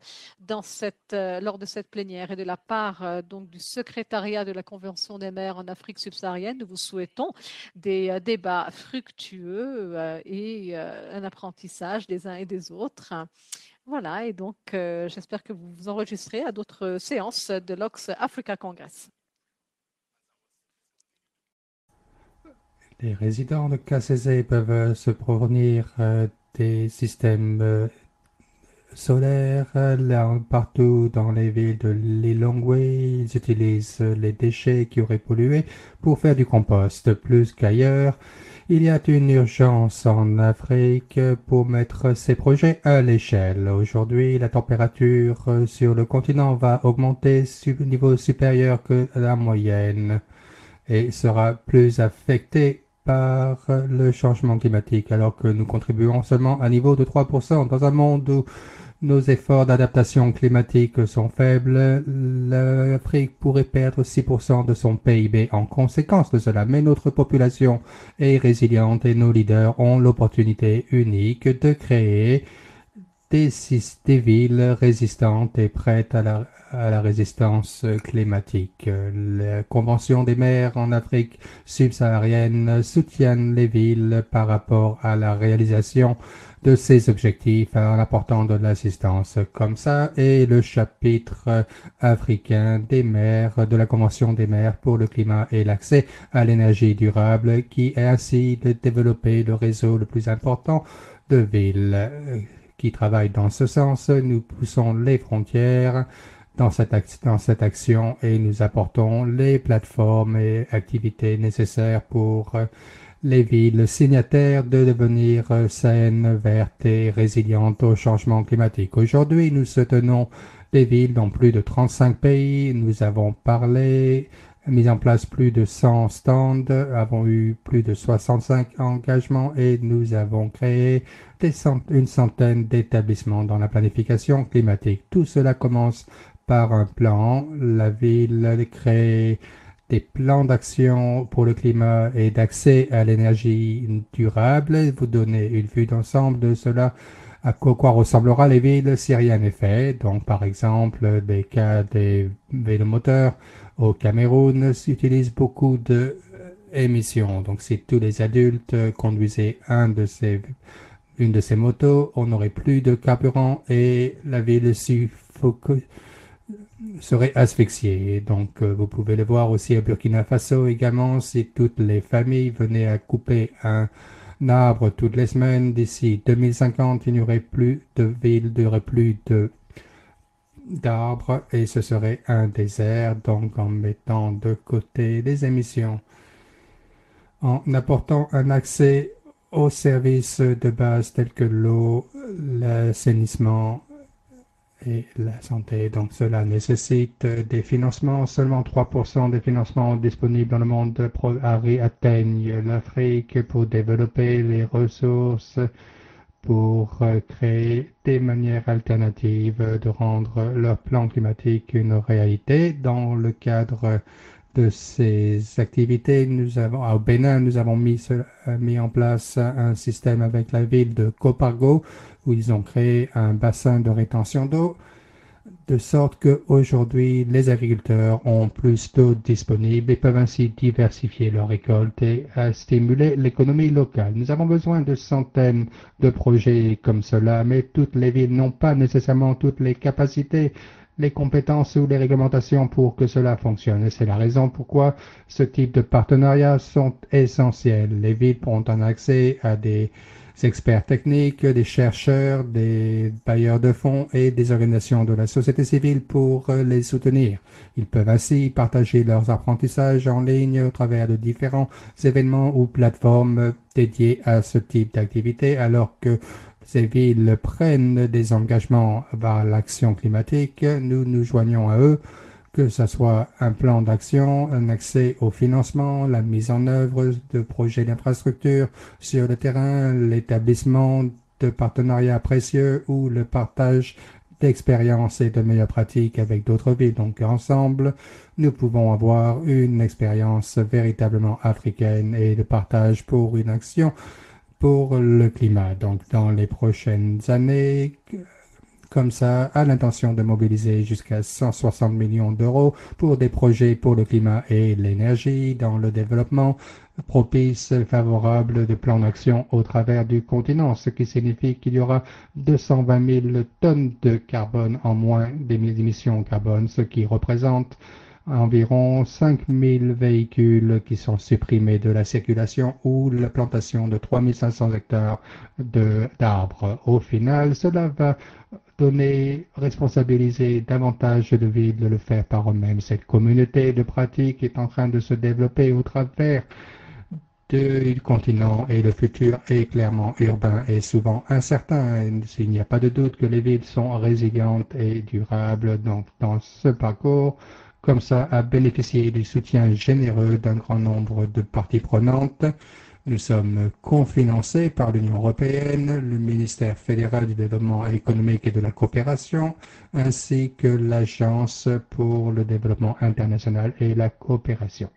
lors de cette plénière et de la part donc du secrétariat de la Convention des maires en Afrique subsaharienne. Nous vous souhaitons des débats fructueux et un apprentissage des uns et des autres. Voilà, et donc j'espère que vous vous enregistrez à d'autres séances de l'Ox Africa Congress.
Les résidents de KCZ peuvent se fournir des systèmes solaires là, partout dans les villes de Lilongwe. Ils utilisent les déchets qui auraient pollué pour faire du compost plus qu'ailleurs. Il y a une urgence en Afrique pour mettre ces projets à l'échelle. Aujourd'hui, la température sur le continent va augmenter au niveau supérieur que la moyenne et sera plus affectée par le changement climatique, alors que nous contribuons seulement à un niveau de 3%. Dans un monde où nos efforts d'adaptation climatique sont faibles, l'Afrique pourrait perdre 6% de son PIB en conséquence de cela. Mais notre population est résiliente et nos leaders ont l'opportunité unique de créer des villes résistantes et prêtes à la résistance climatique. La Convention des maires en Afrique subsaharienne soutiennent les villes par rapport à la réalisation de ces objectifs en apportant de l'assistance comme ça et le chapitre africain des maires de la Convention des maires pour le climat et l'accès à l'énergie durable qui est ainsi de développer le réseau le plus important de villes qui travaillent dans ce sens. Nous poussons les frontières dans cette action et nous apportons les plateformes et activités nécessaires pour les villes signataires de devenir saines, vertes et résilientes au changement climatique. Aujourd'hui, nous soutenons des villes dans plus de 35 pays. Nous avons mis en place plus de 100 stands, avons eu plus de 65 engagements et nous avons créé une centaine d'établissements dans la planification climatique. Tout cela commence par un plan. La ville crée des plans d'action pour le climat et d'accès à l'énergie durable. Vous donnez une vue d'ensemble de cela, à quoi ressemblera les villes si rien n'est fait. Donc, par exemple, des cas des vélomoteurs au Cameroun utilisent beaucoup d'émissions. Donc, si tous les adultes conduisaient une de ces motos, on n'aurait plus de carburant et la ville serait asphyxiée. Donc, vous pouvez le voir aussi à Burkina Faso également. Si toutes les familles venaient à couper un arbre toutes les semaines, d'ici 2050, il n'y aurait plus de ville, il n'y aurait plus d'arbres et ce serait un désert. Donc, en mettant de côté les émissions, en apportant un accès aux services de base tels que l'eau, l'assainissement et la santé. Donc cela nécessite des financements. Seulement 3% des financements disponibles dans le monde atteignent l'Afrique pour développer les ressources, pour créer des manières alternatives de rendre leur plan climatique une réalité. Dans le cadre de ces activités, au Bénin, nous avons mis en place un système avec la ville de Copargo où ils ont créé un bassin de rétention d'eau de sorte qu'aujourd'hui, les agriculteurs ont plus d'eau disponible et peuvent ainsi diversifier leurs récoltes et stimuler l'économie locale. Nous avons besoin de centaines de projets comme cela, mais toutes les villes n'ont pas nécessairement toutes les capacités, les compétences ou les réglementations pour que cela fonctionne. Et c'est la raison pourquoi ce type de partenariats sont essentiels. Les villes pourront en accès à des experts techniques, des chercheurs, des bailleurs de fonds et des organisations de la société civile pour les soutenir. Ils peuvent ainsi partager leurs apprentissages en ligne au travers de différents événements ou plateformes dédiées à ce type d'activité, alors que ces villes prennent des engagements vers l'action climatique. Nous nous joignons à eux, que ce soit un plan d'action, un accès au financement, la mise en œuvre de projets d'infrastructure sur le terrain, l'établissement de partenariats précieux ou le partage d'expériences et de meilleures pratiques avec d'autres villes. Donc ensemble, nous pouvons avoir une expérience véritablement africaine et de partage pour une action pour le climat. Donc dans les prochaines années, comme ça, a l'intention de mobiliser jusqu'à 160 millions d'euros pour des projets pour le climat et l'énergie dans le développement propice, favorable de plans d'action au travers du continent, ce qui signifie qu'il y aura 220 000 tonnes de carbone en moins d'émissions carbone, ce qui représente environ 5 000 véhicules qui sont supprimés de la circulation ou la plantation de 3 500 hectares d'arbres. Au final, cela va responsabiliser davantage de villes de le faire par eux-mêmes. Cette communauté de pratique est en train de se développer au travers du continent et le futur est clairement urbain et souvent incertain. Il n'y a pas de doute que les villes sont résilientes et durables. Donc, dans ce parcours, comme ça, a bénéficié du soutien généreux d'un grand nombre de parties prenantes. Nous sommes cofinancés par l'Union européenne, le ministère fédéral du développement économique et de la coopération, ainsi que l'Agence pour le développement international et la coopération.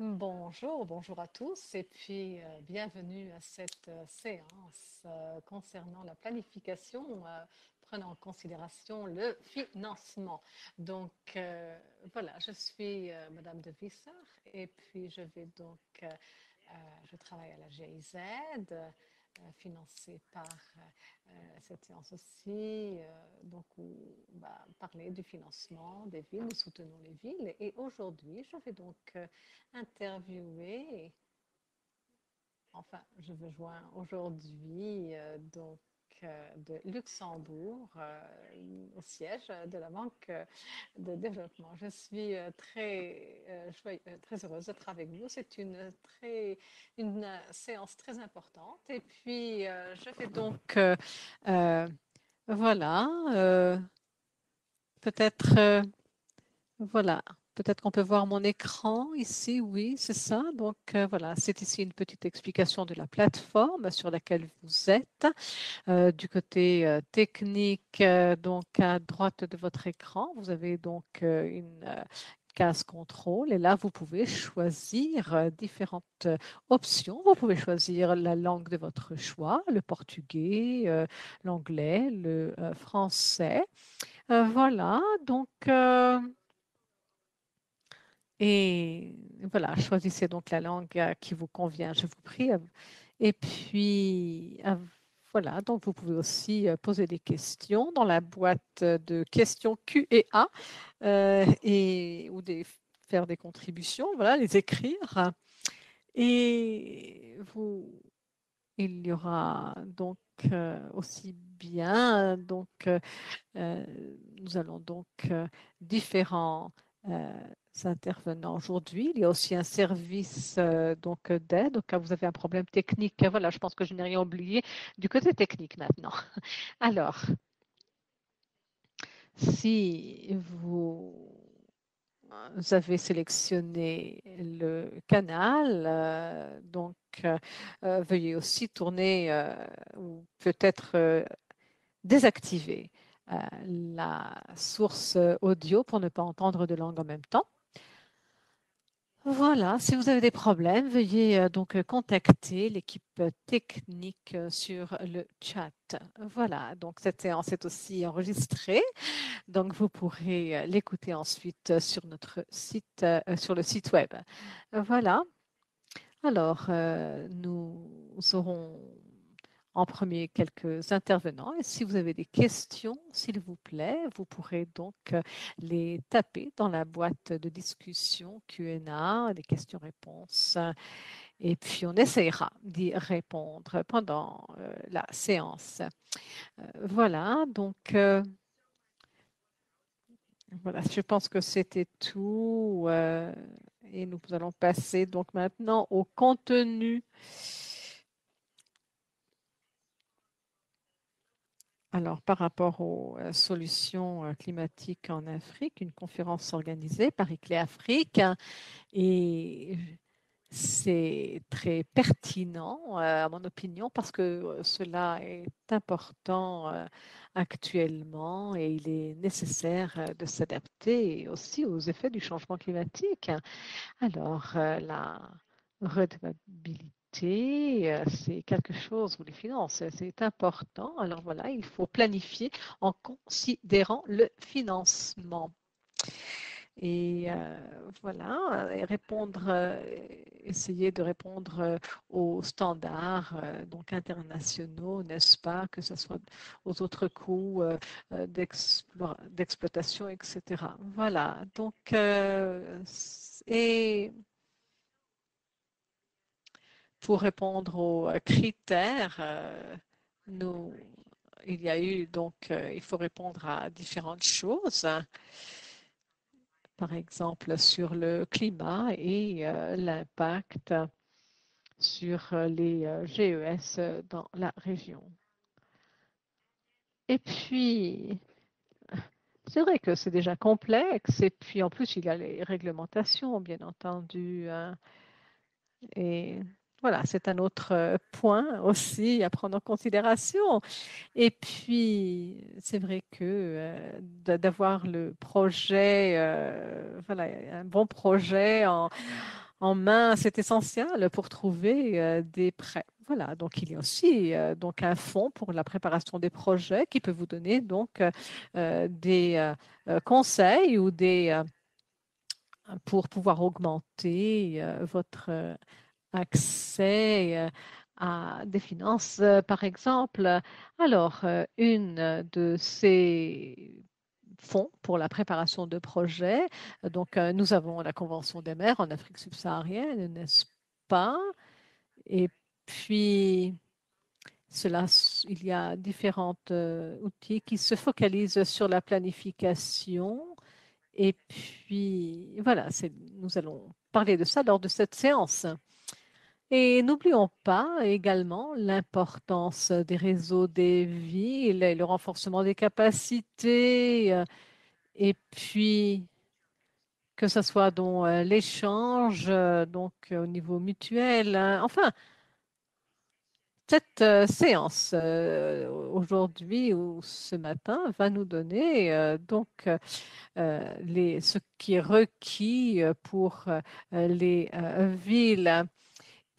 Bonjour, bonjour à tous et puis bienvenue à cette séance concernant la planification prenant en considération le financement. Donc voilà, je suis Madame de Visser et puis je vais donc, je travaille à la GIZ, financée par cette séance aussi, donc où on va parler du financement des villes, nous soutenons les villes et aujourd'hui je vais donc interviewer, enfin je me joins aujourd'hui donc de Luxembourg au siège de la Banque de développement. Je suis très heureuse d'être avec vous. C'est une séance très importante. Et puis, je vais donc, voilà, peut-être, voilà. Peut-être qu'on peut voir mon écran ici, oui, c'est ça. Donc voilà, c'est ici une petite explication de la plateforme sur laquelle vous êtes. Du côté technique, donc à droite de votre écran, vous avez donc une case contrôle et là, vous pouvez choisir différentes options. Vous pouvez choisir la langue de votre choix, le portugais, l'anglais, le français. Voilà, donc et voilà, choisissez donc la langue qui vous convient, je vous prie. Et puis, voilà, donc vous pouvez aussi poser des questions dans la boîte de questions Q&A ou faire des contributions, voilà, les écrire. Et il y aura donc aussi bien, donc nous allons donc différents intervenants aujourd'hui. Il y a aussi un service donc d'aide au cas où vous avez un problème technique. Voilà, je pense que je n'ai rien oublié du côté technique maintenant. Alors, si vous avez sélectionné le canal, donc veuillez aussi tourner ou peut-être désactiver la source audio pour ne pas entendre de langue en même temps. Voilà, si vous avez des problèmes, veuillez donc contacter l'équipe technique sur le chat. Voilà, donc cette séance est aussi enregistrée, donc vous pourrez l'écouter ensuite sur notre site, sur le site web. Voilà, alors nous aurons en premier quelques intervenants. Et si vous avez des questions, s'il vous plaît, vous pourrez donc les taper dans la boîte de discussion Q&A, des questions-réponses. Et puis, on essaiera d'y répondre pendant la séance. Voilà, donc voilà, je pense que c'était tout. Et nous allons passer donc maintenant au contenu. Alors, par rapport aux solutions climatiques en Afrique, une conférence organisée par ICLE Afrique et c'est très pertinent à mon opinion parce que cela est important actuellement et il est nécessaire de s'adapter aussi aux effets du changement climatique. Alors, la redevabilité c'est quelque chose, ou les finances, c'est important. Alors voilà, il faut planifier en considérant le financement. Et voilà, et essayer de répondre aux standards donc internationaux, n'est-ce pas, que ce soit aux autres coûts d'exploitation, etc. Voilà, donc, et pour répondre aux critères, nous, il y a eu donc, il faut répondre à différentes choses. Par exemple sur le climat et l'impact sur les GES dans la région. Et puis, c'est vrai que c'est déjà complexe, et puis en plus, il y a les réglementations, bien entendu. Et voilà, c'est un autre point aussi à prendre en considération. Et puis, c'est vrai que d'avoir le projet, voilà, un bon projet en main, c'est essentiel pour trouver des prêts. Voilà, donc il y a aussi donc un fonds pour la préparation des projets qui peut vous donner donc des conseils ou des pour pouvoir augmenter votre accès à des finances, par exemple. Alors, une de ces fonds pour la préparation de projets. Donc, nous avons la Convention des maires en Afrique subsaharienne, n'est-ce pas? Et puis, cela, il y a différents outils qui se focalisent sur la planification. Et puis, voilà, nous allons parler de ça lors de cette séance. Et n'oublions pas également l'importance des réseaux des villes et le renforcement des capacités, et puis que ce soit dans l'échange, donc au niveau mutuel. Enfin, cette séance aujourd'hui ou ce matin va nous donner donc ce qui est requis pour les villes.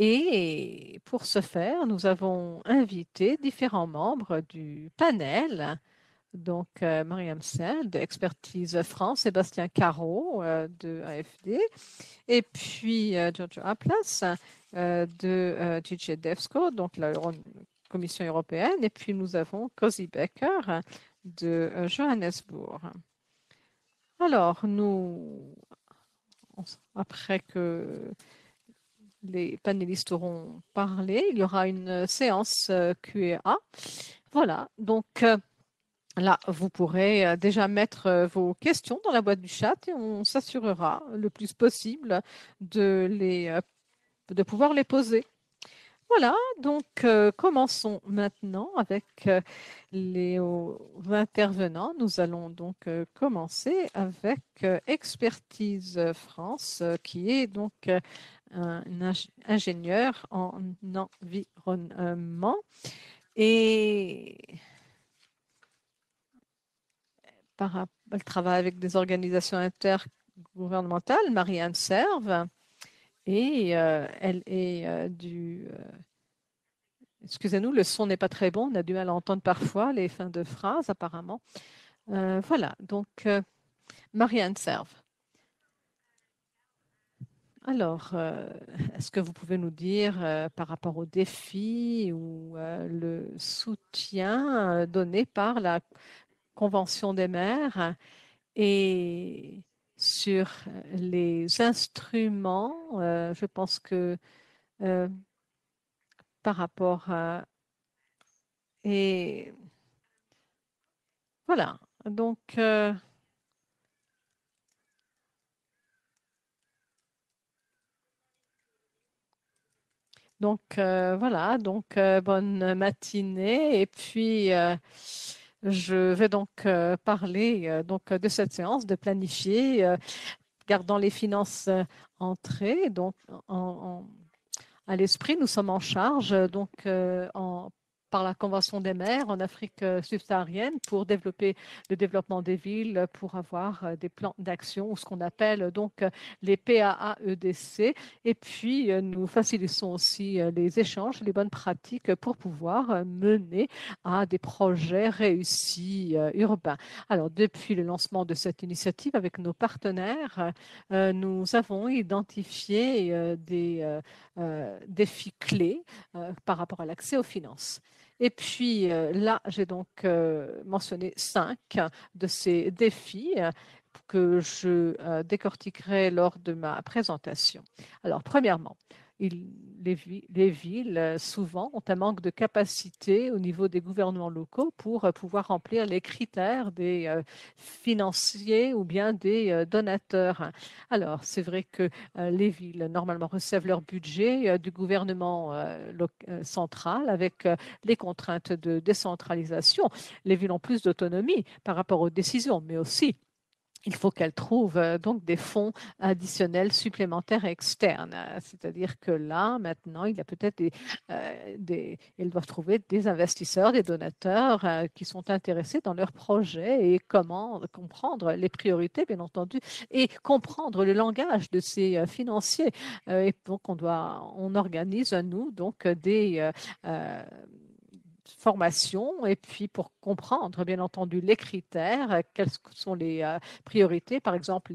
Et pour ce faire, nous avons invité différents membres du panel. Donc, Mariam Sel de Expertise France, Sébastien Caro de AFD, et puis Giorgio Aplas de DJ DevSco, donc la Commission européenne, et puis nous avons Cozy Becker de Johannesburg. Alors, après que les panélistes auront parlé, il y aura une séance Q&A. Voilà, donc là, vous pourrez déjà mettre vos questions dans la boîte du chat et on s'assurera le plus possible de pouvoir les poser. Voilà, donc commençons maintenant avec les intervenants. Nous allons donc commencer avec Expertise France, qui est donc un ingénieur en environnement. Et elle travaille avec des organisations intergouvernementales, Marianne Serve, et elle est excusez-nous, le son n'est pas très bon, on a du mal à entendre parfois les fins de phrases apparemment. Voilà, donc Marianne Serve. Alors, est-ce que vous pouvez nous dire par rapport aux défis ou le soutien donné par la Convention des maires et sur les instruments, je pense que euh, par rapport à... Et voilà, donc... Donc voilà, donc bonne matinée et puis je vais donc parler donc de cette séance, de planifier, gardant les finances entrées. Donc à l'esprit, nous sommes en charge donc en par la Convention des maires en Afrique subsaharienne pour développer le développement des villes, pour avoir des plans d'action, ou ce qu'on appelle donc les PAAEDC. Et puis, nous facilitons aussi les échanges, les bonnes pratiques pour pouvoir mener à des projets réussis urbains. Alors, depuis le lancement de cette initiative avec nos partenaires, nous avons identifié des défis clés par rapport à l'accès aux finances. Et puis là, j'ai donc mentionné 5 de ces défis que je décortiquerai lors de ma présentation. Alors, premièrement, les villes, souvent, ont un manque de capacité au niveau des gouvernements locaux pour pouvoir remplir les critères des financiers ou bien des donateurs. Alors, c'est vrai que les villes, normalement, reçoivent leur budget du gouvernement central avec les contraintes de décentralisation. Les villes ont plus d'autonomie par rapport aux décisions, mais aussi il faut qu'elles trouvent donc des fonds additionnels supplémentaires externes. C'est-à-dire que là, maintenant, il y a peut-être elles doivent trouver des investisseurs, des donateurs qui sont intéressés dans leurs projets et comment comprendre les priorités, bien entendu, et comprendre le langage de ces financiers. Et donc, on organise, nous, donc, des formation et puis pour comprendre bien entendu les critères, quelles sont les priorités, par exemple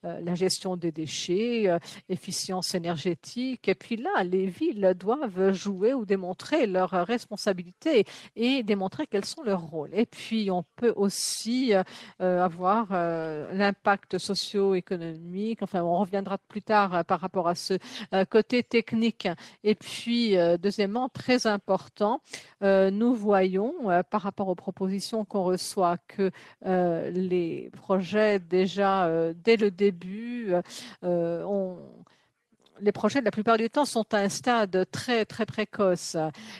la gestion des déchets, efficience énergétique. Et puis là, les villes doivent jouer ou démontrer leurs responsabilités et démontrer quels sont leurs rôles. Et puis on peut aussi avoir l'impact socio-économique. Enfin, on reviendra plus tard par rapport à ce côté technique. Et puis, deuxièmement, très important, nous voyons par rapport aux propositions qu'on reçoit que les projets déjà dès le début ont les projets, la plupart du temps, sont à un stade très, très précoce.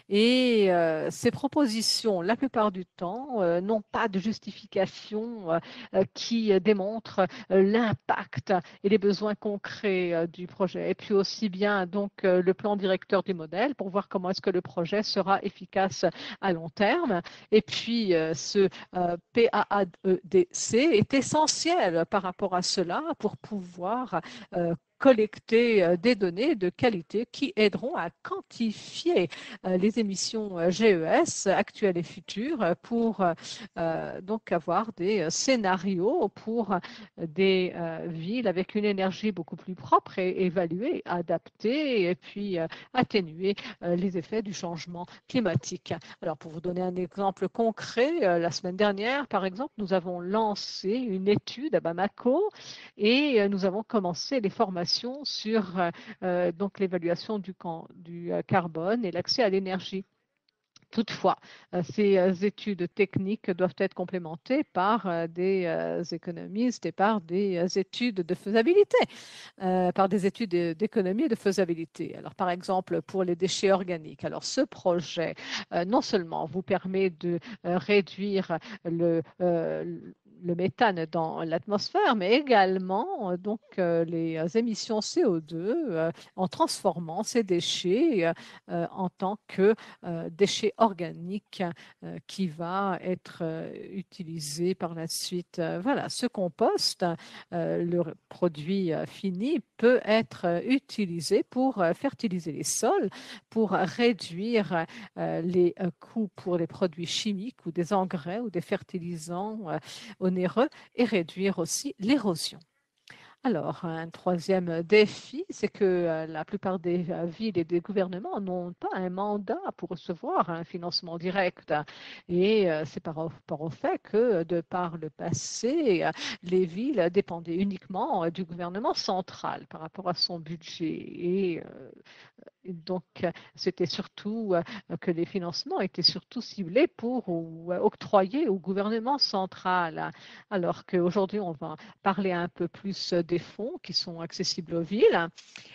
Et ces propositions, la plupart du temps, n'ont pas de justification qui démontre l'impact et les besoins concrets du projet. Et puis aussi bien donc le plan directeur du modèle pour voir comment est-ce que le projet sera efficace à long terme. Et puis ce PAADC est essentiel par rapport à cela pour pouvoir collecter des données de qualité qui aideront à quantifier les émissions GES actuelles et futures pour donc avoir des scénarios pour des villes avec une énergie beaucoup plus propre et évaluer, adapter et puis atténuer les effets du changement climatique. Alors pour vous donner un exemple concret, la semaine dernière, par exemple, nous avons lancé une étude à Bamako et nous avons commencé les formations sur donc l'évaluation du carbone et l'accès à l'énergie. Toutefois, ces études techniques doivent être complémentées par des économistes et par des études de faisabilité, par des études d'économie et de faisabilité. Alors, par exemple, pour les déchets organiques, alors ce projet non seulement vous permet de réduire le méthane dans l'atmosphère, mais également donc les émissions CO2 en transformant ces déchets en tant que déchets organiques qui va être utilisé par la suite. Voilà, ce compost, le produit fini, peut être utilisé pour fertiliser les sols, pour réduire les coûts pour les produits chimiques ou des engrais ou des fertilisants onéreux et réduire aussi l'érosion. Alors, un troisième défi, c'est que la plupart des villes et des gouvernements n'ont pas un mandat pour recevoir un financement direct. Et c'est par rapport au fait que, de par le passé, les villes dépendaient uniquement du gouvernement central par rapport à son budget. Et donc, c'était surtout que les financements étaient surtout ciblés pour ou octroyés au gouvernement central. Alors qu'aujourd'hui, on va parler un peu plus des fonds qui sont accessibles aux villes.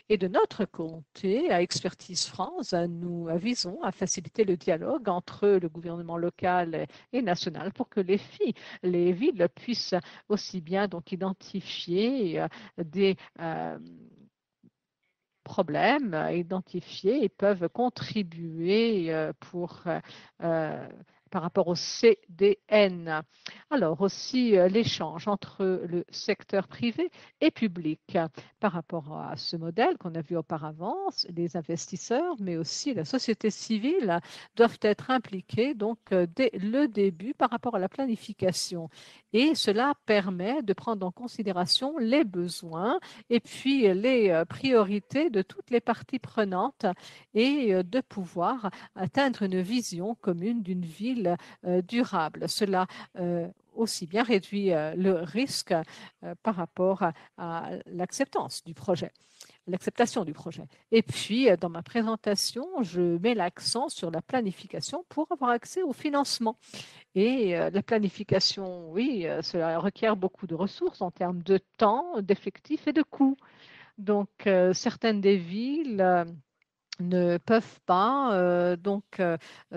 Et de notre côté, à Expertise France, nous visons à faciliter le dialogue entre le gouvernement local et national pour que les villes puissent aussi bien donc identifier des problèmes identifiés et peuvent contribuer par rapport au CDN. Alors aussi l'échange entre le secteur privé et public par rapport à ce modèle qu'on a vu auparavant, les investisseurs, mais aussi la société civile doivent être impliqués donc dès le début par rapport à la planification. Et cela permet de prendre en considération les besoins et puis les priorités de toutes les parties prenantes et de pouvoir atteindre une vision commune d'une ville durable. Cela aussi bien réduit le risque par rapport à l'acceptance du projet, l'acceptation du projet. Et puis, dans ma présentation, je mets l'accent sur la planification pour avoir accès au financement. Et la planification, oui, cela requiert beaucoup de ressources en termes de temps, d'effectifs et de coûts. Donc, certaines des villes ne peuvent pas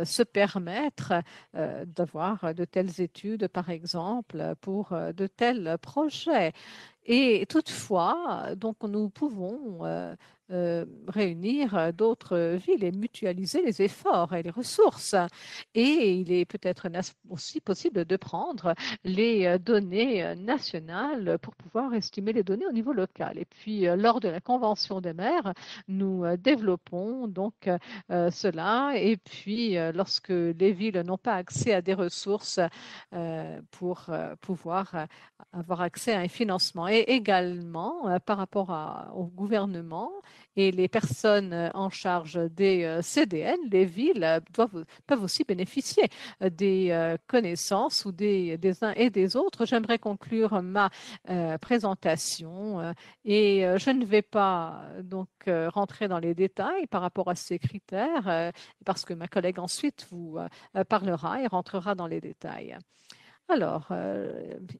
se permettre d'avoir de telles études, par exemple, pour de tels projets. Et toutefois, donc nous pouvons réunir d'autres villes et mutualiser les efforts et les ressources. Et il est peut-être aussi possible de prendre les données nationales pour pouvoir estimer les données au niveau local. Et puis, lors de la Convention des maires, nous développons donc cela. Et puis, lorsque les villes n'ont pas accès à des ressources pour pouvoir avoir accès à un financement. Et également, par rapport au gouvernement et les personnes en charge des CDN, les villes peuvent aussi bénéficier des connaissances ou des uns et des autres. J'aimerais conclure ma présentation et je ne vais pas donc rentrer dans les détails par rapport à ces critères parce que ma collègue ensuite vous parlera et rentrera dans les détails. Alors,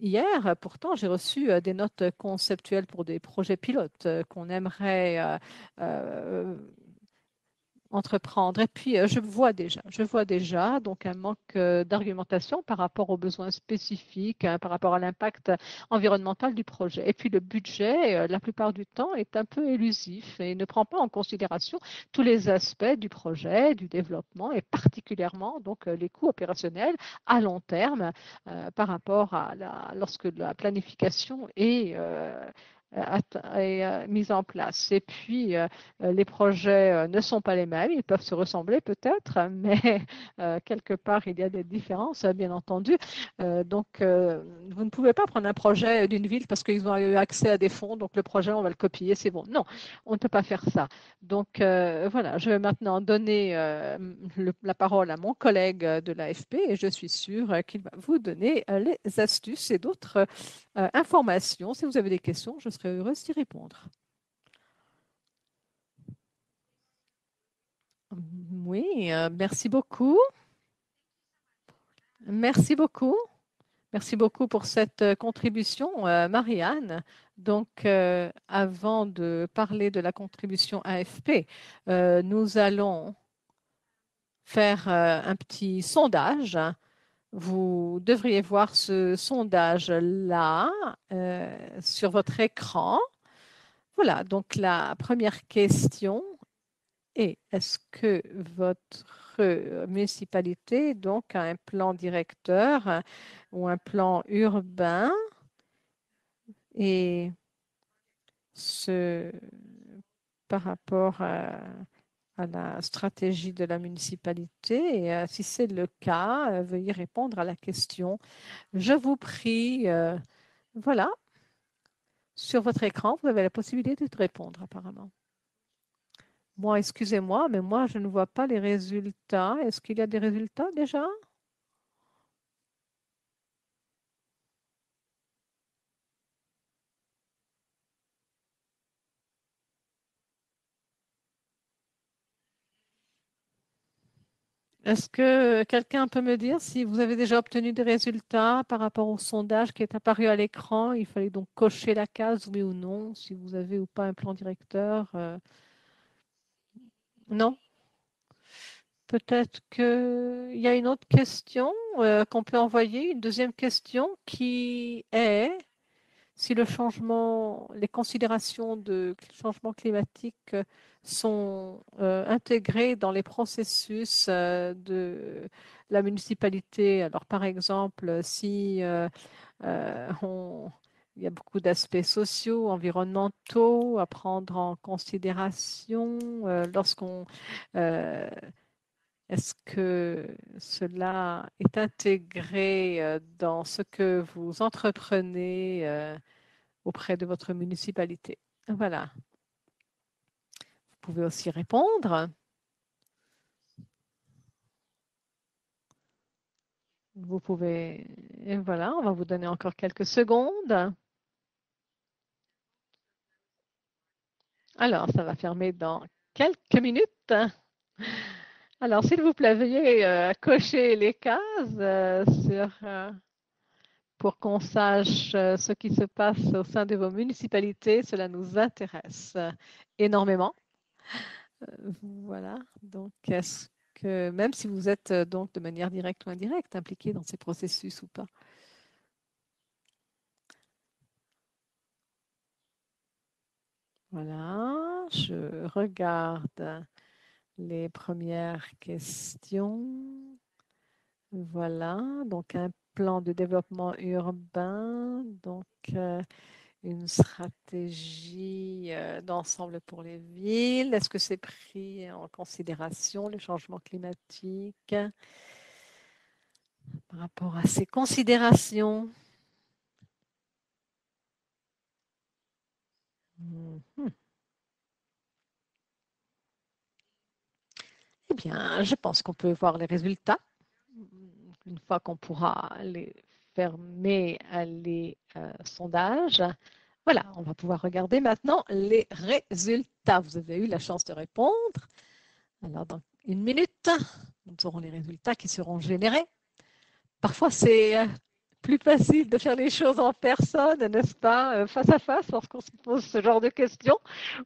hier, pourtant, j'ai reçu des notes conceptuelles pour des projets pilotes qu'on aimerait entreprendre. Et puis, je vois déjà donc un manque d'argumentation par rapport aux besoins spécifiques, par rapport à l'impact environnemental du projet. Et puis, le budget, la plupart du temps, est un peu élusif et ne prend pas en considération tous les aspects du projet, du développement et particulièrement donc les coûts opérationnels à long terme par rapport à lorsque la planification est mise en place. Et puis, les projets ne sont pas les mêmes, ils peuvent se ressembler peut-être, mais quelque part, il y a des différences, bien entendu. Donc, vous ne pouvez pas prendre un projet d'une ville parce qu'ils ont eu accès à des fonds, donc le projet, on va le copier, c'est bon. Non, on ne peut pas faire ça. Donc, voilà, je vais maintenant donner la parole à mon collègue de l'AFP et je suis sûre qu'il va vous donner les astuces et d'autres informations. Si vous avez des questions, je serai heureuse d'y répondre. Oui, merci beaucoup. Merci beaucoup. Merci beaucoup pour cette contribution, Marianne. Donc, avant de parler de la contribution AFP, nous allons faire un petit sondage. Vous devriez voir ce sondage-là sur votre écran. Voilà, donc la première question est, est-ce que votre municipalité donc a un plan directeur ou un plan urbain et par rapport à la stratégie de la municipalité. Et si c'est le cas, veuillez répondre à la question. Je vous prie, voilà, sur votre écran, vous avez la possibilité de répondre apparemment. Bon, excusez-moi, mais moi, je ne vois pas les résultats. Est-ce qu'il y a des résultats déjà? Est-ce que quelqu'un peut me dire si vous avez déjà obtenu des résultats par rapport au sondage qui est apparu à l'écran? Il fallait donc cocher la case oui ou non, si vous avez ou pas un plan directeur. Non? Peut-être qu'il y a une autre question qu'on peut envoyer, une deuxième question qui est si les considérations de changement climatique sont intégrées dans les processus de la municipalité. Alors, par exemple, si il y a beaucoup d'aspects sociaux, environnementaux à prendre en considération euh, est-ce que cela est intégré dans ce que vous entreprenez auprès de votre municipalité? Voilà. Vous pouvez aussi répondre. Vous pouvez... Et voilà, on va vous donner encore quelques secondes. Alors, ça va fermer dans quelques minutes. Alors, s'il vous plaît, veuillez cocher les cases pour qu'on sache ce qui se passe au sein de vos municipalités. Cela nous intéresse énormément. Voilà. Donc, est-ce que même si vous êtes donc de manière directe ou indirecte impliqué dans ces processus ou pas? Voilà, je regarde les premières questions. Voilà, donc un plan de développement urbain, donc une stratégie d'ensemble pour les villes. Est-ce que c'est pris en considération le changement climatique par rapport à ces considérations? Eh bien, je pense qu'on peut voir les résultats une fois qu'on pourra les fermer les sondages. Voilà, on va pouvoir regarder maintenant les résultats. Vous avez eu la chance de répondre. Alors, dans une minute, nous aurons les résultats qui seront générés. Parfois, c'est plus facile de faire les choses en personne, n'est-ce pas, face à face, lorsqu'on se pose ce genre de questions,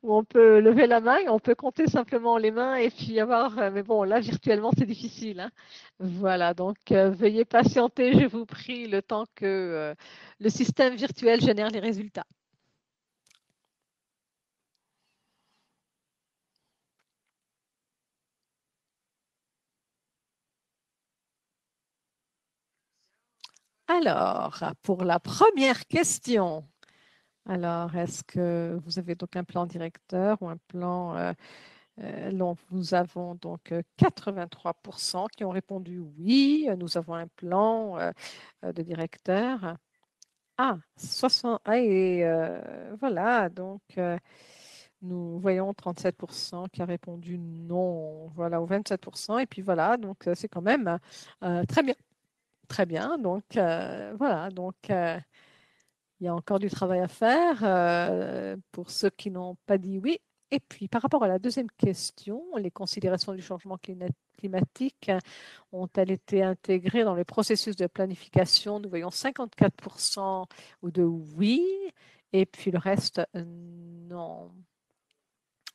où on peut lever la main et on peut compter simplement les mains et puis avoir, mais bon, là, virtuellement, c'est difficile. Hein. Voilà, donc veuillez patienter, je vous prie, le temps que le système virtuel génère les résultats. Alors, pour la première question, alors, est-ce que vous avez donc un plan directeur ou un plan donc, nous avons donc 83% qui ont répondu oui. Nous avons un plan de directeur. Ah, 60. Ah, et voilà, donc nous voyons 37% qui a répondu non. Voilà, ou 27%. Et puis voilà, donc c'est quand même très bien. Très bien. Donc voilà, donc il y a encore du travail à faire pour ceux qui n'ont pas dit oui. Et puis, par rapport à la deuxième question, les considérations du changement climatique ont-elles été intégrées dans le processus de planification? Nous voyons 54% de oui, et puis le reste, non.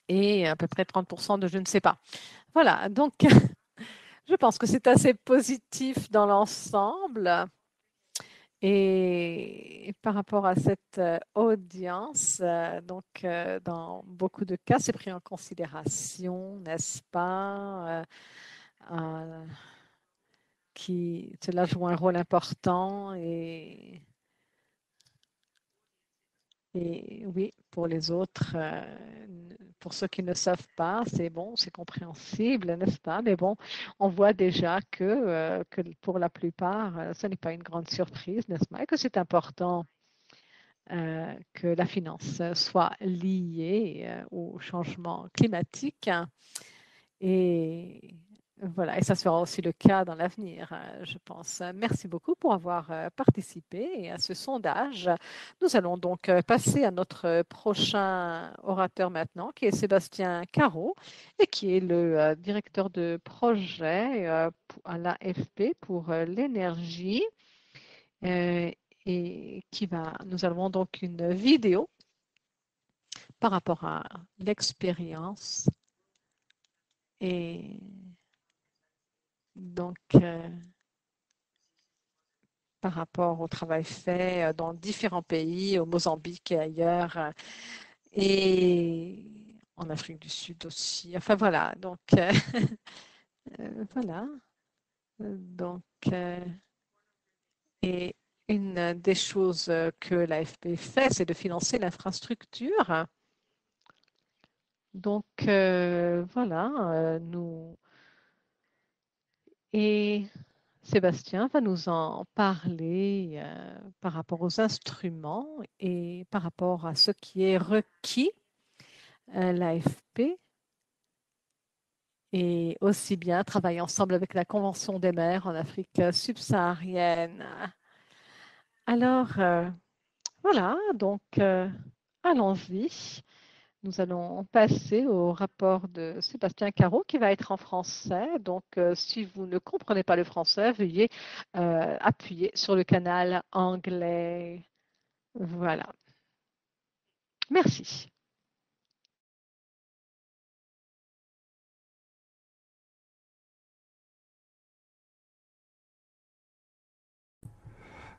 Et à peu près 30% de je ne sais pas. Voilà, donc je pense que c'est assez positif dans l'ensemble. Et par rapport à cette audience, donc dans beaucoup de cas, c'est pris en considération, n'est-ce pas, euh, qui cela joue un rôle important et oui, pour les autres, pour ceux qui ne savent pas, c'est bon, c'est compréhensible, n'est-ce pas? Mais bon, on voit déjà que pour la plupart, ce n'est pas une grande surprise, n'est-ce pas? Et que c'est important que la finance soit liée au changement climatique. Et voilà, et ça sera aussi le cas dans l'avenir, je pense. Merci beaucoup pour avoir participé à ce sondage. Nous allons donc passer à notre prochain orateur maintenant, qui est Sébastien Caro, et qui est le directeur de projet à l'AFP pour l'énergie. Et nous avons donc une vidéo par rapport à l'expérience. Et donc, par rapport au travail fait dans différents pays, au Mozambique et ailleurs, et en Afrique du Sud aussi. Enfin voilà, donc voilà. Donc, et une des choses que l'AFP fait, c'est de financer l'infrastructure. Donc voilà, nous et Sébastien va nous en parler par rapport aux instruments et par rapport à ce qui est requis. L'AFP et aussi bien travailler ensemble avec la Convention des maires en Afrique subsaharienne. Alors, voilà, donc allons-y. Nous allons passer au rapport de Sébastien Caro qui va être en français. Donc, si vous ne comprenez pas le français, veuillez appuyer sur le canal anglais. Voilà. Merci.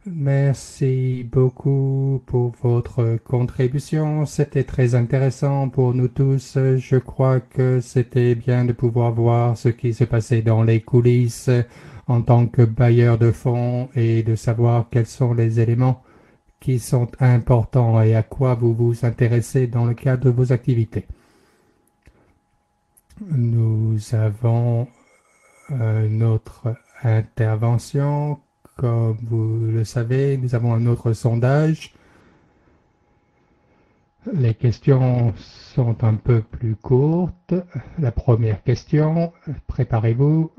Merci beaucoup pour votre contribution. C'était très intéressant pour nous tous. Je crois que c'était bien de pouvoir voir ce qui se passait dans les coulisses en tant que bailleur de fonds et de savoir quels sont les éléments qui sont importants et à quoi vous vous intéressez dans le cadre de vos activités. Nous avons notre intervention. Comme vous le savez, nous avons un autre sondage. Les questions sont un peu plus courtes. La première question, préparez-vous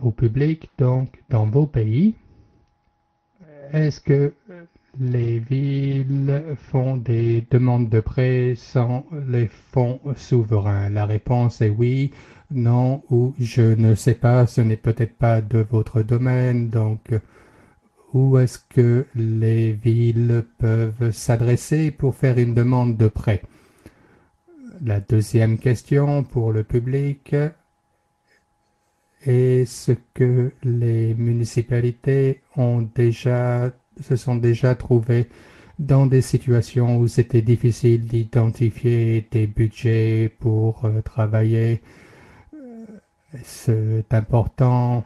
au public, donc dans vos pays. Est-ce que les villes font des demandes de prêt sans les fonds souverains? La réponse est oui, non ou je ne sais pas, ce n'est peut-être pas de votre domaine, donc où est-ce que les villes peuvent s'adresser pour faire une demande de prêt? La deuxième question pour le public, est-ce que les municipalités se sont déjà trouvées dans des situations où c'était difficile d'identifier des budgets pour travailler? C'est important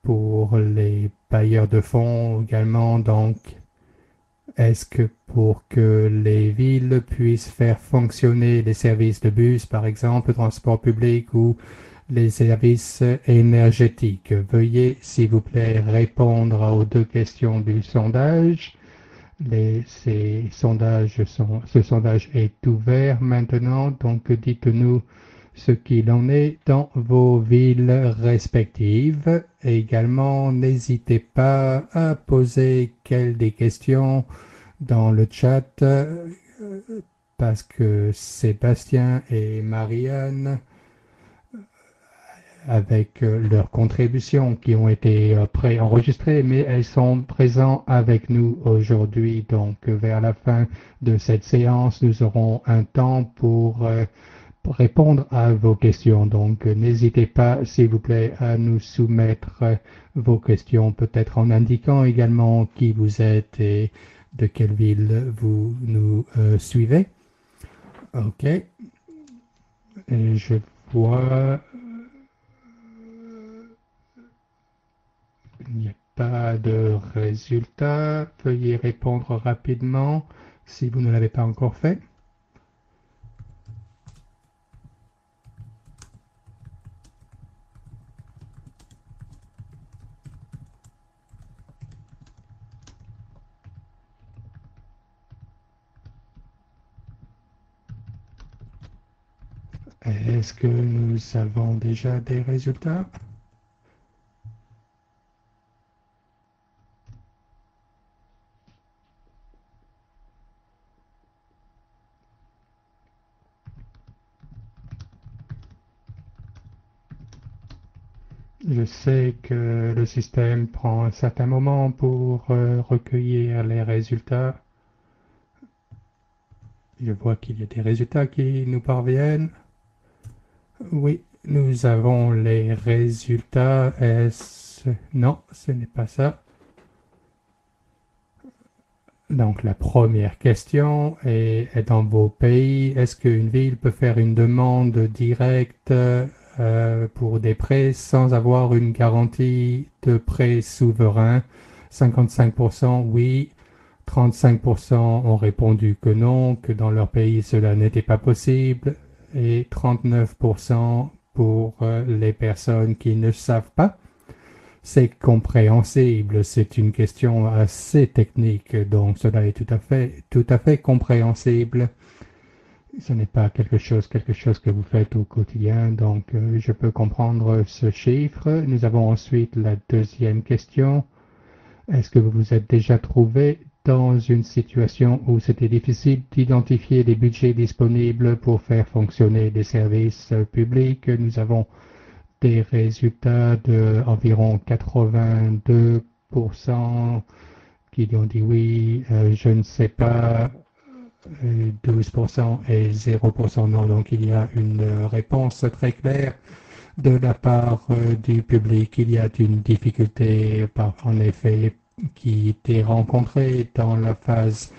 pour les bailleurs de fonds également. Donc, est-ce que pour que les villes puissent faire fonctionner les services de bus, par exemple, transport public ou les services énergétiques? Veuillez, s'il vous plaît, répondre aux deux questions du sondage. Ce sondage est ouvert maintenant, donc dites-nous ce qu'il en est dans vos villes respectives. Et également, n'hésitez pas à poser des questions dans le chat parce que Sébastien et Marianne, avec leurs contributions qui ont été préenregistrées, mais elles sont présentes avec nous aujourd'hui. Donc, vers la fin de cette séance, nous aurons un temps pour répondre à vos questions. Donc, n'hésitez pas, s'il vous plaît, à nous soumettre vos questions, peut-être en indiquant également qui vous êtes et de quelle ville vous nous suivez. OK. Et je vois... Il n'y a pas de résultat. Veuillez répondre rapidement si vous ne l'avez pas encore fait. Est-ce que nous avons déjà des résultats? Je sais que le système prend un certain moment pour recueillir les résultats. Je vois qu'il y a des résultats qui nous parviennent. Oui, nous avons les résultats. Non, ce n'est pas ça. Donc, la première question est dans vos pays, est-ce qu'une ville peut faire une demande directe pour des prêts sans avoir une garantie de prêt souverain? 55% oui, 35% ont répondu que non, que dans leur pays cela n'était pas possible, et 39% pour les personnes qui ne savent pas. C'est compréhensible, c'est une question assez technique, donc cela est tout à fait compréhensible. Ce n'est pas quelque chose que vous faites au quotidien, donc je peux comprendre ce chiffre. Nous avons ensuite la deuxième question. Est-ce que vous vous êtes déjà trouvé dans une situation où c'était difficile d'identifier les budgets disponibles pour faire fonctionner des services publics? Nous avons des résultats de environ 82% qui ont dit oui, je ne sais pas, 12% et 0% non. Donc il y a une réponse très claire de la part du public. Il y a une difficulté, en effet, qui était rencontrée dans la phase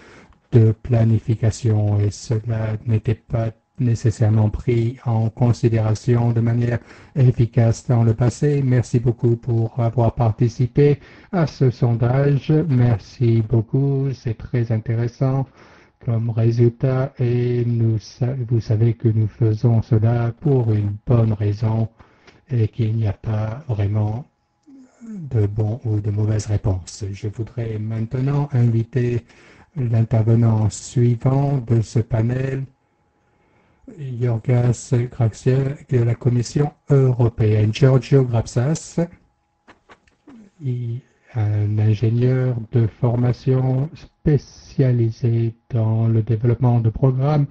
de planification et cela n'était pas nécessairement pris en considération de manière efficace dans le passé. Merci beaucoup pour avoir participé à ce sondage. Merci beaucoup, c'est très intéressant comme résultat et vous savez que nous faisons cela pour une bonne raison et qu'il n'y a pas vraiment de bonnes ou de mauvaises réponses. Je voudrais maintenant inviter l'intervenant suivant de ce panel, Yorgas Graxiel de la Commission européenne. Giorgio Grapsas, un ingénieur de formation spécialisé dans le développement de programmes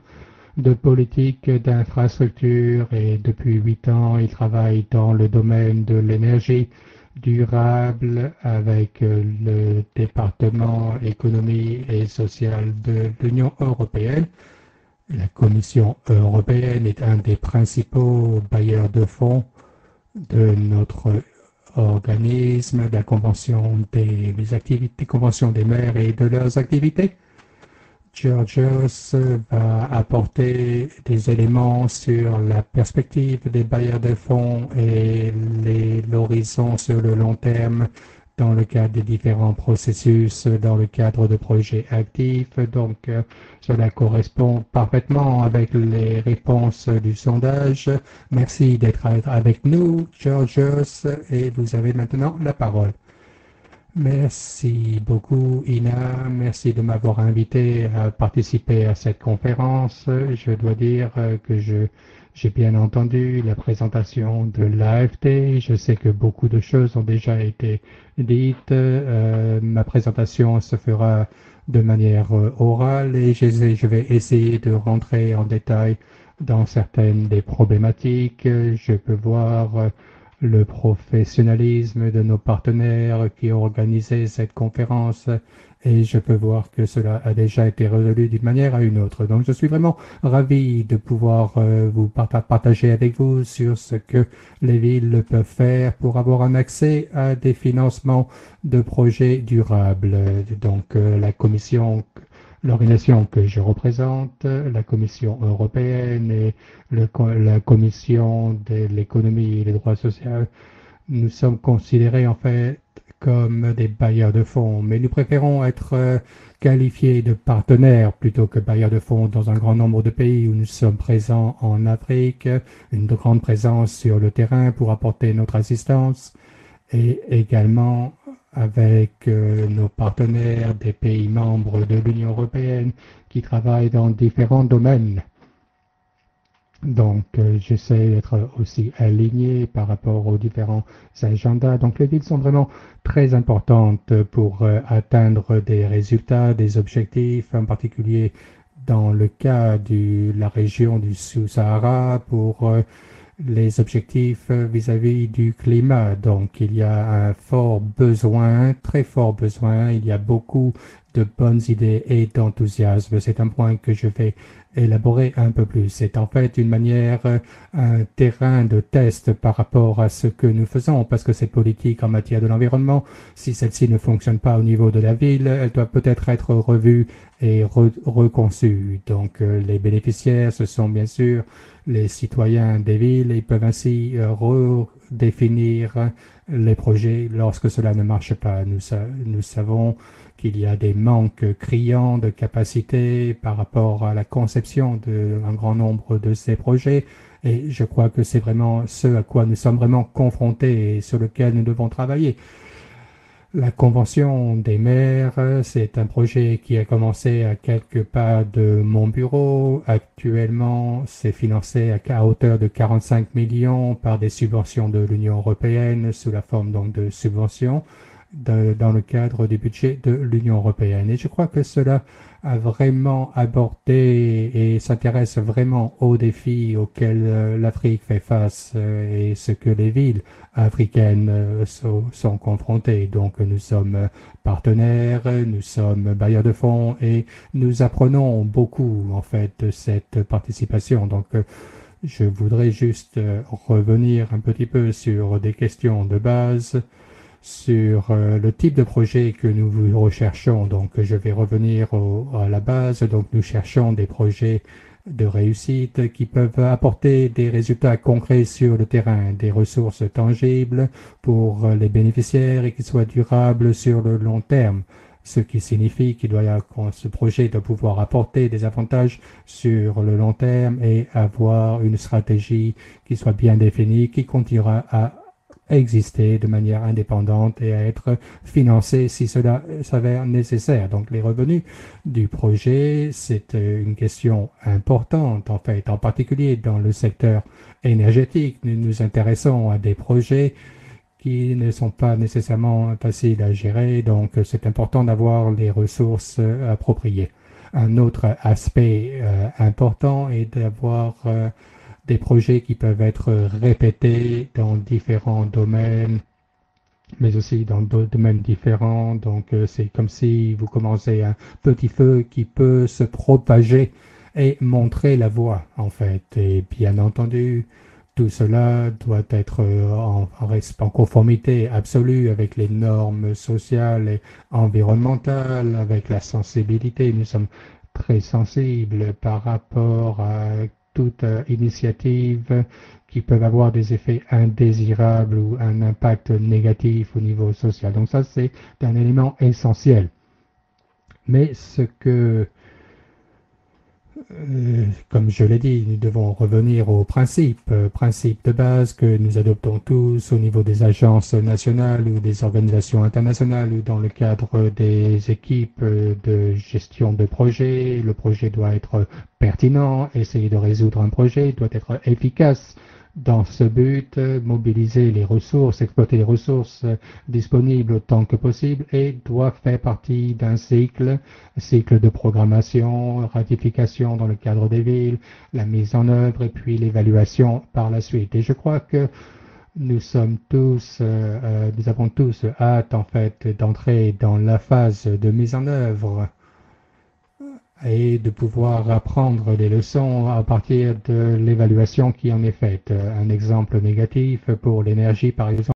de politique d'infrastructure et depuis 8 ans, il travaille dans le domaine de l'énergie durable avec le département économie et sociale de l'Union européenne. La Commission européenne est un des principaux bailleurs de fonds de notre organisme, de la Convention Convention des maires et de leurs activités. Georgios va apporter des éléments sur la perspective des bailleurs de fonds et l'horizon sur le long terme dans le cadre des différents processus, dans le cadre de projets actifs. Donc, cela correspond parfaitement avec les réponses du sondage. Merci d'être avec nous, Georgios, et vous avez maintenant la parole. Merci beaucoup, Ina. Merci de m'avoir invité à participer à cette conférence. Je dois dire que j'ai bien entendu la présentation de l'AFT. Je sais que beaucoup de choses ont déjà été dites. Ma présentation se fera de manière orale et je vais essayer de rentrer en détail dans certaines des problématiques. Je peux voir le professionnalisme de nos partenaires qui ont organisé cette conférence et je peux voir que cela a déjà été résolu d'une manière à une autre. Donc je suis vraiment ravi de pouvoir vous partager avec vous sur ce que les villes peuvent faire pour avoir un accès à des financements de projets durables. Donc la commission l'organisation que je représente, la Commission européenne et la Commission de l'économie et des droits sociaux, nous sommes considérés en fait comme des bailleurs de fonds, mais nous préférons être qualifiés de partenaires plutôt que bailleurs de fonds dans un grand nombre de pays où nous sommes présents en Afrique, une grande présence sur le terrain pour apporter notre assistance et également avec nos partenaires des pays membres de l'Union européenne qui travaillent dans différents domaines. Donc, j'essaie d'être aussi aligné par rapport aux différents agendas. Donc, les villes sont vraiment très importantes pour atteindre des résultats, des objectifs, en particulier dans le cas de la région du Sous-Sahara pour les objectifs vis-à-vis du climat. Donc, il y a un fort besoin, très fort besoin. Il y a beaucoup de bonnes idées et d'enthousiasme. C'est un point que je vais élaborer un peu plus. C'est en fait une manière, un terrain de test par rapport à ce que nous faisons, parce que cette politique en matière de l'environnement, si celle-ci ne fonctionne pas au niveau de la ville, elle doit peut-être être revue et reconçue. Donc les bénéficiaires, ce sont bien sûr les citoyens des villes. Ils peuvent ainsi redéfinir les projets lorsque cela ne marche pas. Nous savons qu'il y a des manques criants de capacité par rapport à la conception d'un grand nombre de ces projets. Et je crois que c'est vraiment ce à quoi nous sommes vraiment confrontés et sur lequel nous devons travailler. La Convention des maires, c'est un projet qui a commencé à quelques pas de mon bureau. Actuellement, c'est financé à hauteur de 45 millions par des subventions de l'Union européenne sous la forme donc de subventions dans le cadre du budget de l'Union européenne. Et je crois que cela a vraiment abordé et s'intéresse vraiment aux défis auxquels l'Afrique fait face et ce que les villes africaines sont confrontées. Donc nous sommes partenaires, nous sommes bailleurs de fonds et nous apprenons beaucoup en fait de cette participation. Donc je voudrais juste revenir un petit peu sur des questions de base sur le type de projet que nous recherchons. Donc, je vais revenir à la base. Donc, nous cherchons des projets de réussite qui peuvent apporter des résultats concrets sur le terrain, des ressources tangibles pour les bénéficiaires et qui soient durables sur le long terme. Ce qui signifie qu'il doit y avoir, ce projet doit pouvoir apporter des avantages sur le long terme et avoir une stratégie qui soit bien définie, qui continuera à exister de manière indépendante et à être financé si cela s'avère nécessaire. Donc les revenus du projet, c'est une question importante en fait, en particulier dans le secteur énergétique. Nous nous intéressons à des projets qui ne sont pas nécessairement faciles à gérer, donc c'est important d'avoir les ressources appropriées. Un autre aspect important est d'avoir des projets qui peuvent être répétés dans différents domaines, mais aussi dans d'autres domaines différents. Donc, c'est comme si vous commencez un petit feu qui peut se propager et montrer la voie, en fait. Et bien entendu, tout cela doit être en conformité absolue avec les normes sociales et environnementales, avec la sensibilité. Nous sommes très sensibles par rapport à toute initiative qui peuvent avoir des effets indésirables ou un impact négatif au niveau social. Donc ça, c'est un élément essentiel. Mais ce que, comme je l'ai dit, nous devons revenir aux principes de base que nous adoptons tous au niveau des agences nationales ou des organisations internationales ou dans le cadre des équipes de gestion de projet. Le projet doit être pertinent, essayer de résoudre un projet, doit être efficace. Dans ce but, mobiliser les ressources, exploiter les ressources disponibles autant que possible et doit faire partie d'un cycle de programmation, ratification dans le cadre des villes, la mise en œuvre et puis l'évaluation par la suite. Et je crois que nous avons tous hâte en fait d'entrer dans la phase de mise en œuvre et de pouvoir apprendre les leçons à partir de l'évaluation qui en est faite. Un exemple négatif pour l'énergie, par exemple,